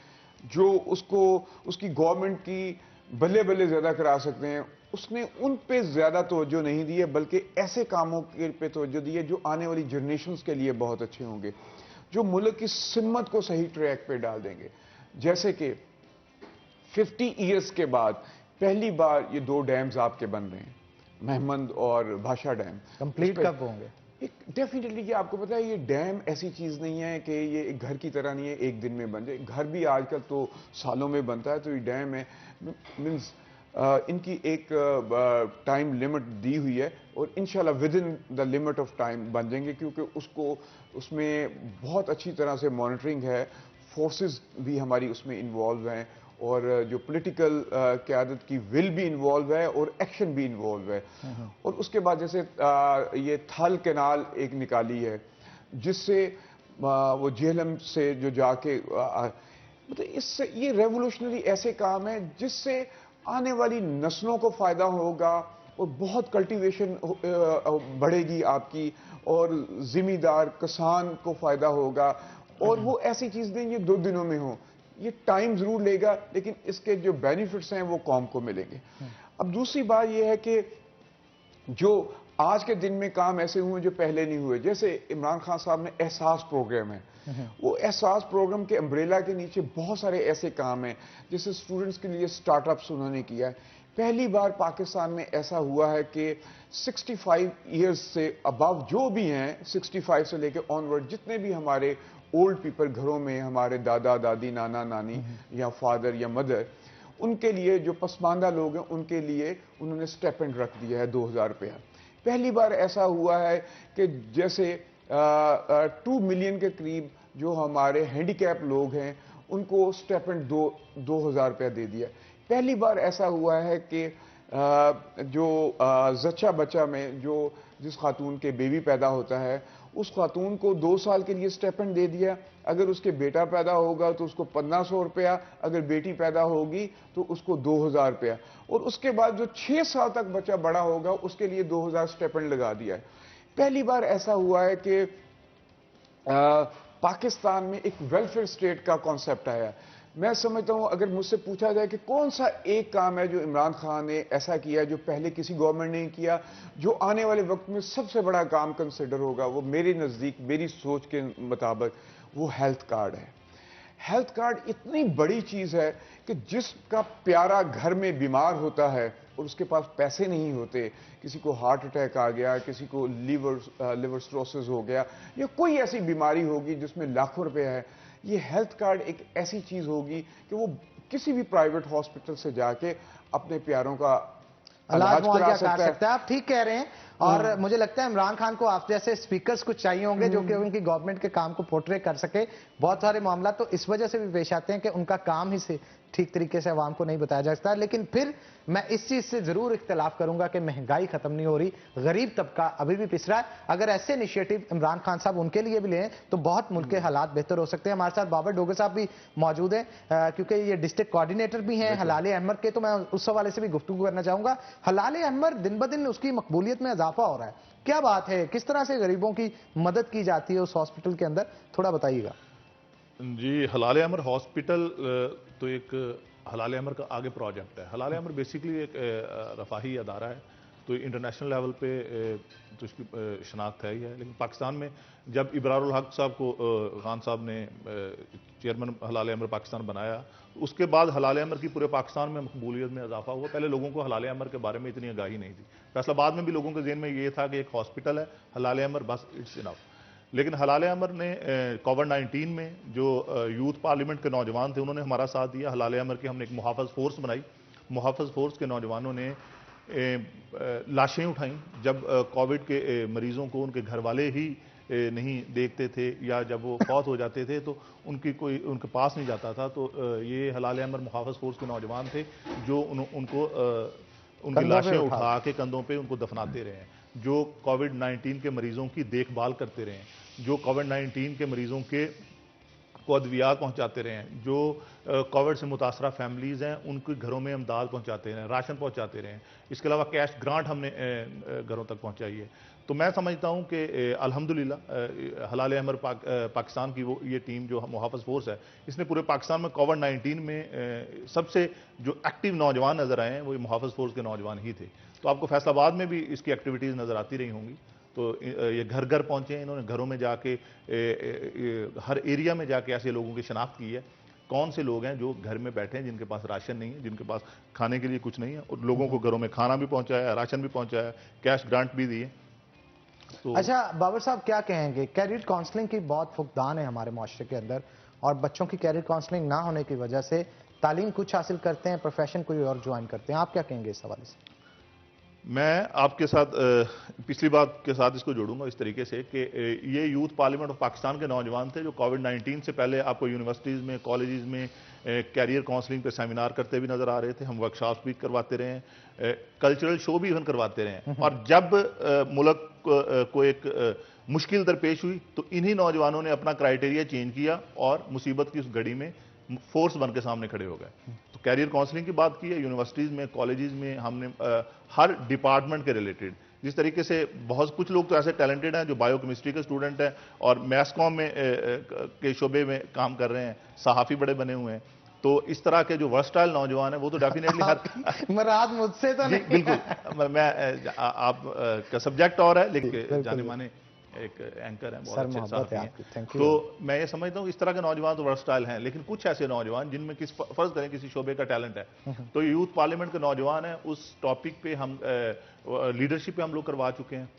जो उसको उसकी गवर्नमेंट की बल्ले बल्ले ज्यादा करा सकते हैं, उसने उन पे ज्यादा तवज्जो नहीं दी है, बल्कि ऐसे कामों के पे तवज्जो दी है जो आने वाली जनरेशंस के लिए बहुत अच्छे होंगे, जो मुल्क की सिम्मत को सही ट्रैक पे डाल देंगे। जैसे कि 50 ईयर्स के बाद पहली बार ये 2 डैम्स आपके बन रहे हैं, महमंद और भाषा डैम। कंप्लीट कब होंगे? डेफिनेटली ये आपको पता है, ये डैम ऐसी चीज नहीं है कि ये एक घर की तरह नहीं है एक दिन में बन जाए। घर भी आजकल तो सालों में बनता है, तो ये डैम है मींस इनकी एक टाइम लिमिट दी हुई है और इंशाल्लाह with in the limit of time बन जाएंगे, क्योंकि उसको उसमें बहुत अच्छी तरह से मॉनिटरिंग है, फोर्सेस भी हमारी उसमें इन्वॉल्व हैं और जो पॉलिटिकल क़यादत की विल भी इन्वॉल्व है और एक्शन भी इन्वॉल्व है। और उसके बाद जैसे ये थल कैनाल एक निकाली है जिससे वो जेहलम से जो जाके मतलब इससे ये रेवोल्यूशनरी ऐसे काम है जिससे आने वाली नस्लों को फायदा होगा और बहुत कल्टीवेशन बढ़ेगी आपकी और जिम्मेदार किसान को फायदा होगा। और वो ऐसी चीज नहीं ये 2 दिनों में हो, ये टाइम जरूर लेगा, लेकिन इसके जो बेनिफिट्स हैं वो कौम को मिलेंगे। अब दूसरी बात ये है कि जो आज के दिन में काम ऐसे हुए जो पहले नहीं हुए, जैसे इमरान खान साहब ने एहसास प्रोग्राम है, वो एहसास प्रोग्राम के अम्ब्रेला के नीचे बहुत सारे ऐसे काम हैं जैसे स्टूडेंट्स के लिए स्टार्टअप्स उन्होंने किया है। पहली बार पाकिस्तान में ऐसा हुआ है कि 65 ईयर्स से अबव जो भी हैं, 65 से लेकर ऑनवर्ड जितने भी हमारे ओल्ड पीपल घरों में, हमारे दादा दादी, नाना नानी या फादर या मदर, उनके लिए जो पसमानदा लोग हैं उनके लिए उन्होंने स्टेपेंड रख दिया है 2000 रुपया। पहली बार ऐसा हुआ है कि जैसे 2 मिलियन के करीब जो हमारे हैंडीकैप लोग हैं उनको स्टेपेंड 2000 रुपया दे दिया। पहली बार ऐसा हुआ है कि जो जच्चा बच्चा में जो जिस खातून के बेबी पैदा होता है उस खातून को 2 साल के लिए स्टेपेंड दे दिया। अगर उसके बेटा पैदा होगा तो उसको 1500 रुपया, अगर बेटी पैदा होगी तो उसको 2000 रुपया, और उसके बाद जो 6 साल तक बच्चा बड़ा होगा उसके लिए 2000 स्टेपेंड लगा दिया है। पहली बार ऐसा हुआ है कि पाकिस्तान में एक वेलफेयर स्टेट का कॉन्सेप्ट आया। मैं समझता हूं अगर मुझसे पूछा जाए कि कौन सा एक काम है जो इमरान खान ने ऐसा किया जो पहले किसी गवर्नमेंट ने किया, जो आने वाले वक्त में सबसे बड़ा काम कंसिडर होगा, वो मेरे नज़दीक, मेरी सोच के मुताबिक वो हेल्थ कार्ड है। हेल्थ कार्ड इतनी बड़ी चीज़ है कि जिसका प्यारा घर में बीमार होता है और उसके पास पैसे नहीं होते, किसी को हार्ट अटैक आ गया, किसी को लिवर सिरोसिस हो गया, या कोई ऐसी बीमारी होगी जिसमें लाखों रुपए है, ये हेल्थ कार्ड एक ऐसी चीज़ होगी कि वो किसी भी प्राइवेट हॉस्पिटल से जाके अपने प्यारों का इलाज मुआवजा कर सकता है। आप ठीक कह रहे हैं। और मुझे लगता है इमरान खान को आप जैसे स्पीकर्स कुछ चाहिए होंगे जो कि उनकी गवर्नमेंट के काम को पोर्ट्रे कर सके। बहुत सारे मामला तो इस वजह से भी पेश आते हैं कि उनका काम ही से ठीक तरीके से आवाम को नहीं बताया जा सकता। लेकिन फिर मैं इस चीज से जरूर इख्तिलाफ करूंगा कि महंगाई खत्म नहीं हो रही, गरीब तबका अभी भी पिस रहा है। अगर ऐसे इनिशिएटिव इमरान खान साहब उनके लिए भी लें तो बहुत मुल्क के हालात बेहतर हो सकते हैं। हमारे साथ बाबर डोगर साहब भी मौजूद हैं, क्योंकि ये डिस्ट्रिक्ट कोऑर्डिनेटर भी हैं हलाल अहमद के, तो मैं उस हवाले से भी गुफ्तगू करना चाहूंगा। हलाल अहमद दिन ब दिन उसकी मकबूलियत में इजाफा हो रहा है, क्या बात है, किस तरह से गरीबों की मदद की जाती है उस हॉस्पिटल के अंदर, थोड़ा बताइएगा। जी, हलाल अमर हॉस्पिटल तो एक हलाल अमर का आगे प्रोजेक्ट है। हलाल अमर बेसिकली एक रफाही अदारा है, तो इंटरनेशनल लेवल पे तो इसकी शनाख्त है ही है। लेकिन पाकिस्तान में जब इबरारुल हक साहब को खान साहब ने चेयरमैन हलाल अमर पाकिस्तान बनाया, उसके बाद हलाल अमर की पूरे पाकिस्तान में मकबूलियत में इजाफा हुआ। पहले लोगों को हलाल अमर के बारे में इतनी आगाही नहीं थी। फैसलाबाद में भी लोगों के ज़हन में ये था कि एक हॉस्पिटल है, हलाल अमर, बस इट्स इनफ। लेकिन हलाल अमर ने कोविड-19 में जो यूथ पार्लियामेंट के नौजवान थे उन्होंने हमारा साथ दिया। हलाल अमर की हमने एक मुहाफ़िज़ फोर्स बनाई। मुहाफ़िज़ फोर्स के नौजवानों ने लाशें उठाई जब कोविड के मरीज़ों को उनके घर वाले ही नहीं देखते थे, या जब वो फौत हो जाते थे तो कोई उनके पास नहीं जाता था। तो ये हलाल अमर मुहाफ़िज़ फोर्स के नौजवान थे जो उनको उनकी लाशें उठा के कंधों पे उनको दफनाते रहे हैं, जो कोविड-19 के मरीजों की देखभाल करते रहे हैं, जो कोविड-19 के मरीजों को अद्वियात पहुंचाते रहे हैं, जो कोविड से मुतासरा फैमिलीज़ हैं उनके घरों में इमदाद पहुंचाते रहे, राशन पहुंचाते रहे हैं। इसके अलावा कैश ग्रांट हमने घरों तक पहुंचाई है। तो मैं समझता हूं कि अल्हम्दुलिल्लाह हलाल अमर पाकिस्तान की वो ये टीम जो मुहाफ़िज़ फोर्स है, इसने पूरे पाकिस्तान में कोविड-19 में सबसे जो एक्टिव नौजवान नज़र आए हैं वो मुहाफ़िज़ फोर्स के नौजवान ही थे। तो आपको फैसलाबाद में भी इसकी एक्टिविटीज़ नज़र आती रही होंगी। तो ये घर घर पहुंचे हैं, इन्होंने घरों में जाके हर एरिया में जाके ऐसे लोगों की शनाख्त की है, कौन से लोग हैं जो घर में बैठे हैं, जिनके पास राशन नहीं है, जिनके पास खाने के लिए कुछ नहीं है, और लोगों को घरों में खाना भी पहुंचाया, राशन भी पहुंचाया, कैश ग्रांट भी दिए। तो अच्छा बाबर साहब क्या कहेंगे, कैरियर काउंसलिंग की बहुत फुकदान है हमारे माशरे के अंदर, और बच्चों की कैरियर काउंसलिंग ना होने की वजह से तालीम कुछ हासिल करते हैं, प्रोफेशन कोई और ज्वाइन करते हैं, आप क्या कहेंगे इस हवाले से? मैं आपके साथ पिछली बात के साथ इसको जोड़ूंगा इस तरीके से कि ये यूथ पार्लियामेंट ऑफ पाकिस्तान के नौजवान थे जो कोविड-19 से पहले आपको यूनिवर्सिटीज़ में, कॉलेजेस में कैरियर काउंसलिंग पे सेमिनार करते भी नज़र आ रहे थे। हम वर्कशॉप्स भी करवाते रहे हैं, कल्चरल शो भी इवन करवाते रहे हैं। और जब मुल्क को एक मुश्किल दरपेश हुई तो इन्हीं नौजवानों ने अपना क्राइटेरिया चेंज किया और मुसीबत की उस घड़ी में फोर्स बन के सामने खड़े हो गए। तो कैरियर काउंसलिंग की बात की है, यूनिवर्सिटीज़ में, कॉलेजेस में हमने हर डिपार्टमेंट के रिलेटेड, जिस तरीके से बहुत कुछ लोग तो ऐसे टैलेंटेड हैं जो बायोकेमिस्ट्री के स्टूडेंट हैं और मैस कॉम में के शोबे में काम कर रहे हैं, सहाफ़ी बड़े बने हुए हैं। तो इस तरह के जो वर्सटाइल नौजवान है वो तो डेफिनेटली हर मराद मुझसे तो नहीं, बिल्कुल मैं आप का सब्जेक्ट और है, लेकिन जाने माने एक एंकर हैं, बहुत अच्छे साथी हैं। तो मैं ये समझता हूँ इस तरह के नौजवान तो वर्सटाइल हैं, लेकिन कुछ ऐसे नौजवान जिनमें फर्ज करें किसी शोबे का टैलेंट है, तो यूथ पार्लियामेंट के नौजवान हैं, उस टॉपिक पे हम लीडरशिप पे हम लोग करवा चुके हैं।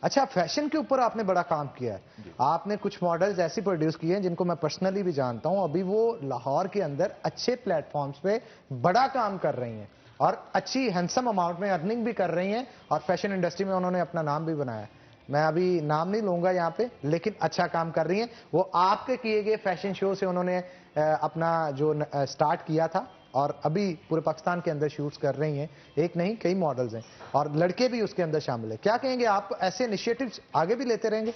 अच्छा, फैशन के ऊपर आपने बड़ा काम किया है, आपने कुछ मॉडल्स ऐसे प्रोड्यूस किए हैं जिनको मैं पर्सनली भी जानता हूं, अभी वो लाहौर के अंदर अच्छे प्लेटफॉर्म्स पे बड़ा काम कर रही हैं और अच्छी हैंडसम अमाउंट में अर्निंग भी कर रही हैं, और फैशन इंडस्ट्री में उन्होंने अपना नाम भी बनाया। मैं अभी नाम नहीं लूंगा यहाँ पे, लेकिन अच्छा काम कर रही हैं। वो आपके किए गए फैशन शो से उन्होंने अपना जो स्टार्ट किया था और अभी पूरे पाकिस्तान के अंदर शूट्स कर रही हैं, एक नहीं कई मॉडल्स हैं और लड़के भी उसके अंदर शामिल है। क्या कहेंगे आप, ऐसे इनिशिएटिव्स आगे भी लेते रहेंगे?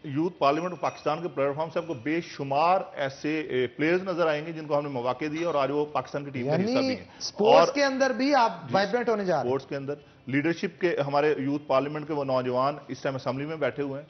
यूथ पार्लियामेंट पाकिस्तान के प्लेटफॉर्म से आपको बेशुमार ऐसे प्लेयर्स नजर आएंगे जिनको हमने मौके दिए और आज वो पाकिस्तान की टीम का हिस्सा भी हैं। स्पोर्ट्स के अंदर भी आप वाइब्रेंट होने जा रहे हैं। स्पोर्ट्स के अंदर लीडरशिप के हमारे यूथ पार्लियामेंट के वो नौजवान इस टाइम असेंबली में बैठे हुए हैं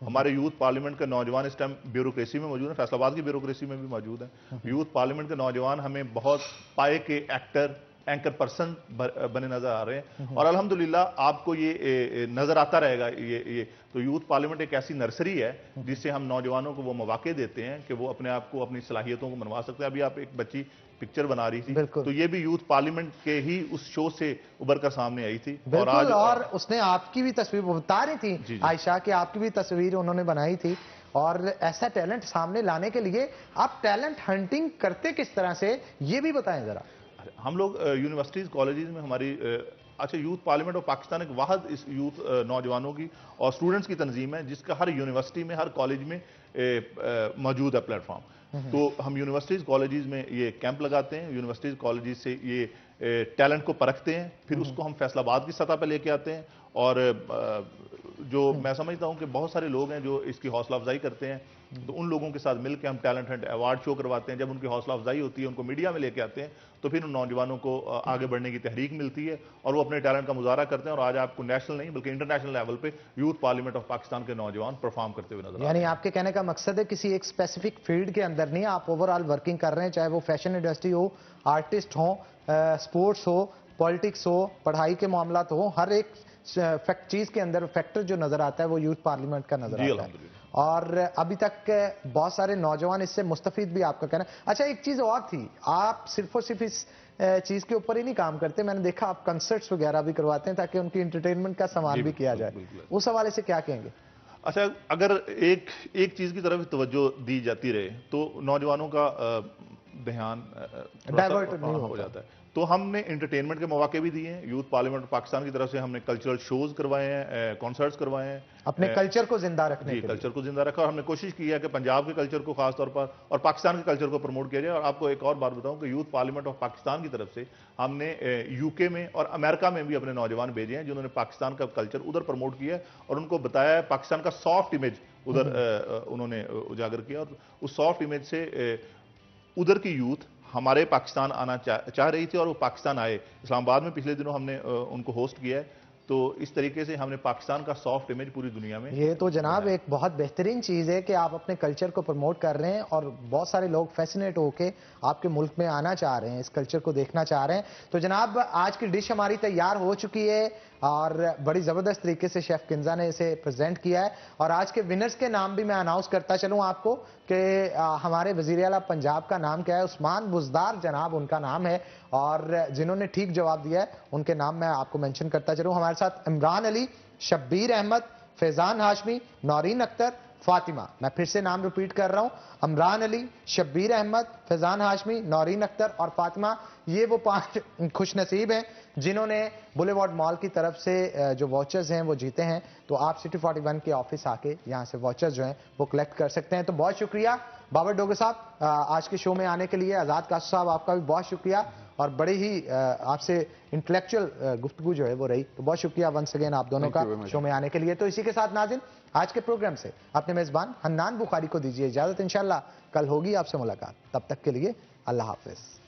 हमारे यूथ पार्लियामेंट के नौजवान इस टाइम ब्यूरोक्रेसी में मौजूद है, फैसलाबाद की ब्यूरोक्रेसी में भी मौजूद है। यूथ पार्लियामेंट के नौजवान हमें बहुत पाए के एक्टर, एंकर पर्सन बने नजर आ रहे हैं और अल्हम्दुलिल्लाह आपको ये नजर आता रहेगा। ये तो यूथ पार्लियामेंट एक ऐसी नर्सरी है जिससे हम नौजवानों को वो मौके देते हैं कि वो अपने आप को, अपनी सलाहियतों को मनवा सकते हैं। अभी आप एक बच्ची पिक्चर बना रही थी, तो ये भी यूथ पार्लियामेंट के ही उस शो से उभर कर सामने आई थी। और उसने आपकी भी तस्वीर बता रही थी आयशा कि आपकी भी तस्वीर उन्होंने बनाई थी। और ऐसा टैलेंट सामने लाने के लिए आप टैलेंट हंटिंग करते किस तरह से, ये भी बताएं जरा। हम लोग यूनिवर्सिटीज कॉलेजेस में हमारी अच्छा यूथ पार्लियामेंट ऑफ पाकिस्तान एक वाहद इस यूथ नौजवानों की और स्टूडेंट्स की तंजीम है जिसका हर यूनिवर्सिटी में, हर कॉलेज में मौजूद है प्लेटफॉर्म। तो हम यूनिवर्सिटीज कॉलेजेस में ये कैंप लगाते हैं, यूनिवर्सिटीज कॉलेजेस से ये टैलेंट को परखते हैं, फिर उसको हम फैसलाबाद की सतह पर लेके आते हैं। और जो मैं समझता हूं कि बहुत सारे लोग हैं जो इसकी हौसला अफजाई करते हैं, तो उन लोगों के साथ मिलकर हम टैलेंट हंट अवार्ड शो करवाते हैं। जब उनकी हौसला अफजाई होती है, उनको मीडिया में लेके आते हैं, तो फिर उन नौजवानों को आगे बढ़ने की तहरीक मिलती है और वो अपने टैलेंट का मुजाहरा करते हैं। और आज आपको नेशनल नहीं बल्कि इंटरनेशनल लेवल पे यूथ पार्लियामेंट ऑफ पाकिस्तान के नौजवान परफॉर्म करते हुए नजर। यानी आपके कहने का मकसद है किसी एक स्पेसिफिक फील्ड के अंदर नहीं, आप ओवरऑल वर्किंग कर रहे हैं, चाहे वो फैशन इंडस्ट्री हो, आर्टिस्ट हो, स्पोर्ट्स हो, पॉलिटिक्स हो, पढ़ाई के मामला हो, हर एक चीज के अंदर फैक्टर जो नजर आता है वो यूथ पार्लियामेंट का नजर आता है। और अभी तक बहुत सारे नौजवान इससे मुस्तफीद भी, आपका कहना। अच्छा, एक चीज और थी, आप सिर्फ और सिर्फ इस चीज के ऊपर ही नहीं काम करते, मैंने देखा आप कंसर्ट्स वगैरह भी करवाते हैं ताकि उनकी एंटरटेनमेंट का सामान भी किया जाए, उस हवाले से क्या कहेंगे? अच्छा, अगर एक चीज की तरफ तवज्जो दी जाती रहे तो नौजवानों का ध्यान डाइवर्ट नहीं हो जाता है। तो हमने एंटरटेनमेंट के मौके भी दिए हैं। यूथ पार्लियामेंट पाकिस्तान की तरफ से हमने कल्चरल शोज करवाए हैं, कॉन्सर्ट्स करवाए हैं, अपने कल्चर को जिंदा रखने के लिए। कल्चर को जिंदा रखा और हमने कोशिश की है कि पंजाब के कल्चर को खासतौर पर और पाकिस्तान के कल्चर को प्रमोट किया जाए। और आपको एक और बात बताऊं कि यूथ पार्लियामेंट ऑफ पाकिस्तान की तरफ से हमने यूके में और अमेरिका में भी अपने नौजवान भेजे हैं जिन्होंने पाकिस्तान का कल्चर उधर प्रमोट किया है और उनको बताया है पाकिस्तान का सॉफ्ट इमेज उधर उन्होंने उजागर किया। और उस सॉफ्ट इमेज से उधर की यूथ हमारे पाकिस्तान आना चाह रही थी और वो पाकिस्तान आए। इस्लामाबाद में पिछले दिनों हमने उनको होस्ट किया है। तो इस तरीके से हमने पाकिस्तान का सॉफ्ट इमेज पूरी दुनिया में, ये तो जनाब एक बहुत बेहतरीन चीज़ है कि आप अपने कल्चर को प्रमोट कर रहे हैं और बहुत सारे लोग फैसिनेट होके आपके मुल्क में आना चाह रहे हैं, इस कल्चर को देखना चाह रहे हैं। तो जनाब आज की डिश हमारी तैयार हो चुकी है और बड़ी ज़बरदस्त तरीके से शेफ किंजा ने इसे प्रेजेंट किया है। और आज के विनर्स के नाम भी मैं अनाउंस करता चलूँ आपको कि हमारे वज़ीर आला पंजाब का नाम क्या है, उस्मान बुज़दार जनाब उनका नाम है। और जिन्होंने ठीक जवाब दिया है उनके नाम मैं आपको मेंशन करता चलूँ। हमारे साथ इमरान अली, शब्बीर अहमद, फैजान हाशमी, नौरीन अख्तर, फातिमा। मैं फिर से नाम रिपीट कर रहा हूं, इमरान अली, शब्बीर अहमद, फैजान हाशमी, नौरीन अख्तर और फातिमा। ये वो 5 खुशनसीब हैं जिन्होंने बुलेवार्ड मॉल की तरफ से जो वाउचर्स हैं वो जीते हैं। तो आप सिटी 41 के ऑफिस आके यहाँ से वाउचर्स जो हैं वो कलेक्ट कर सकते हैं। तो बहुत शुक्रिया बाबर डोगर साहब आज के शो में आने के लिए। आज़ाद कासू साहब आपका भी बहुत शुक्रिया और बड़ी ही आपसे इंटेलेक्चुअल गुफ्तगू जो है वो रही। तो बहुत शुक्रिया वंस अगेन आप दोनों का शो में आने के लिए। तो इसी के साथ नाज़रीन आज के प्रोग्राम से अपने मेज़बान हन्नान बुखारी को दीजिए इजाज़त। इंशाल्लाह कल होगी आपसे मुलाकात, तब तक के लिए अल्लाह हाफिज़।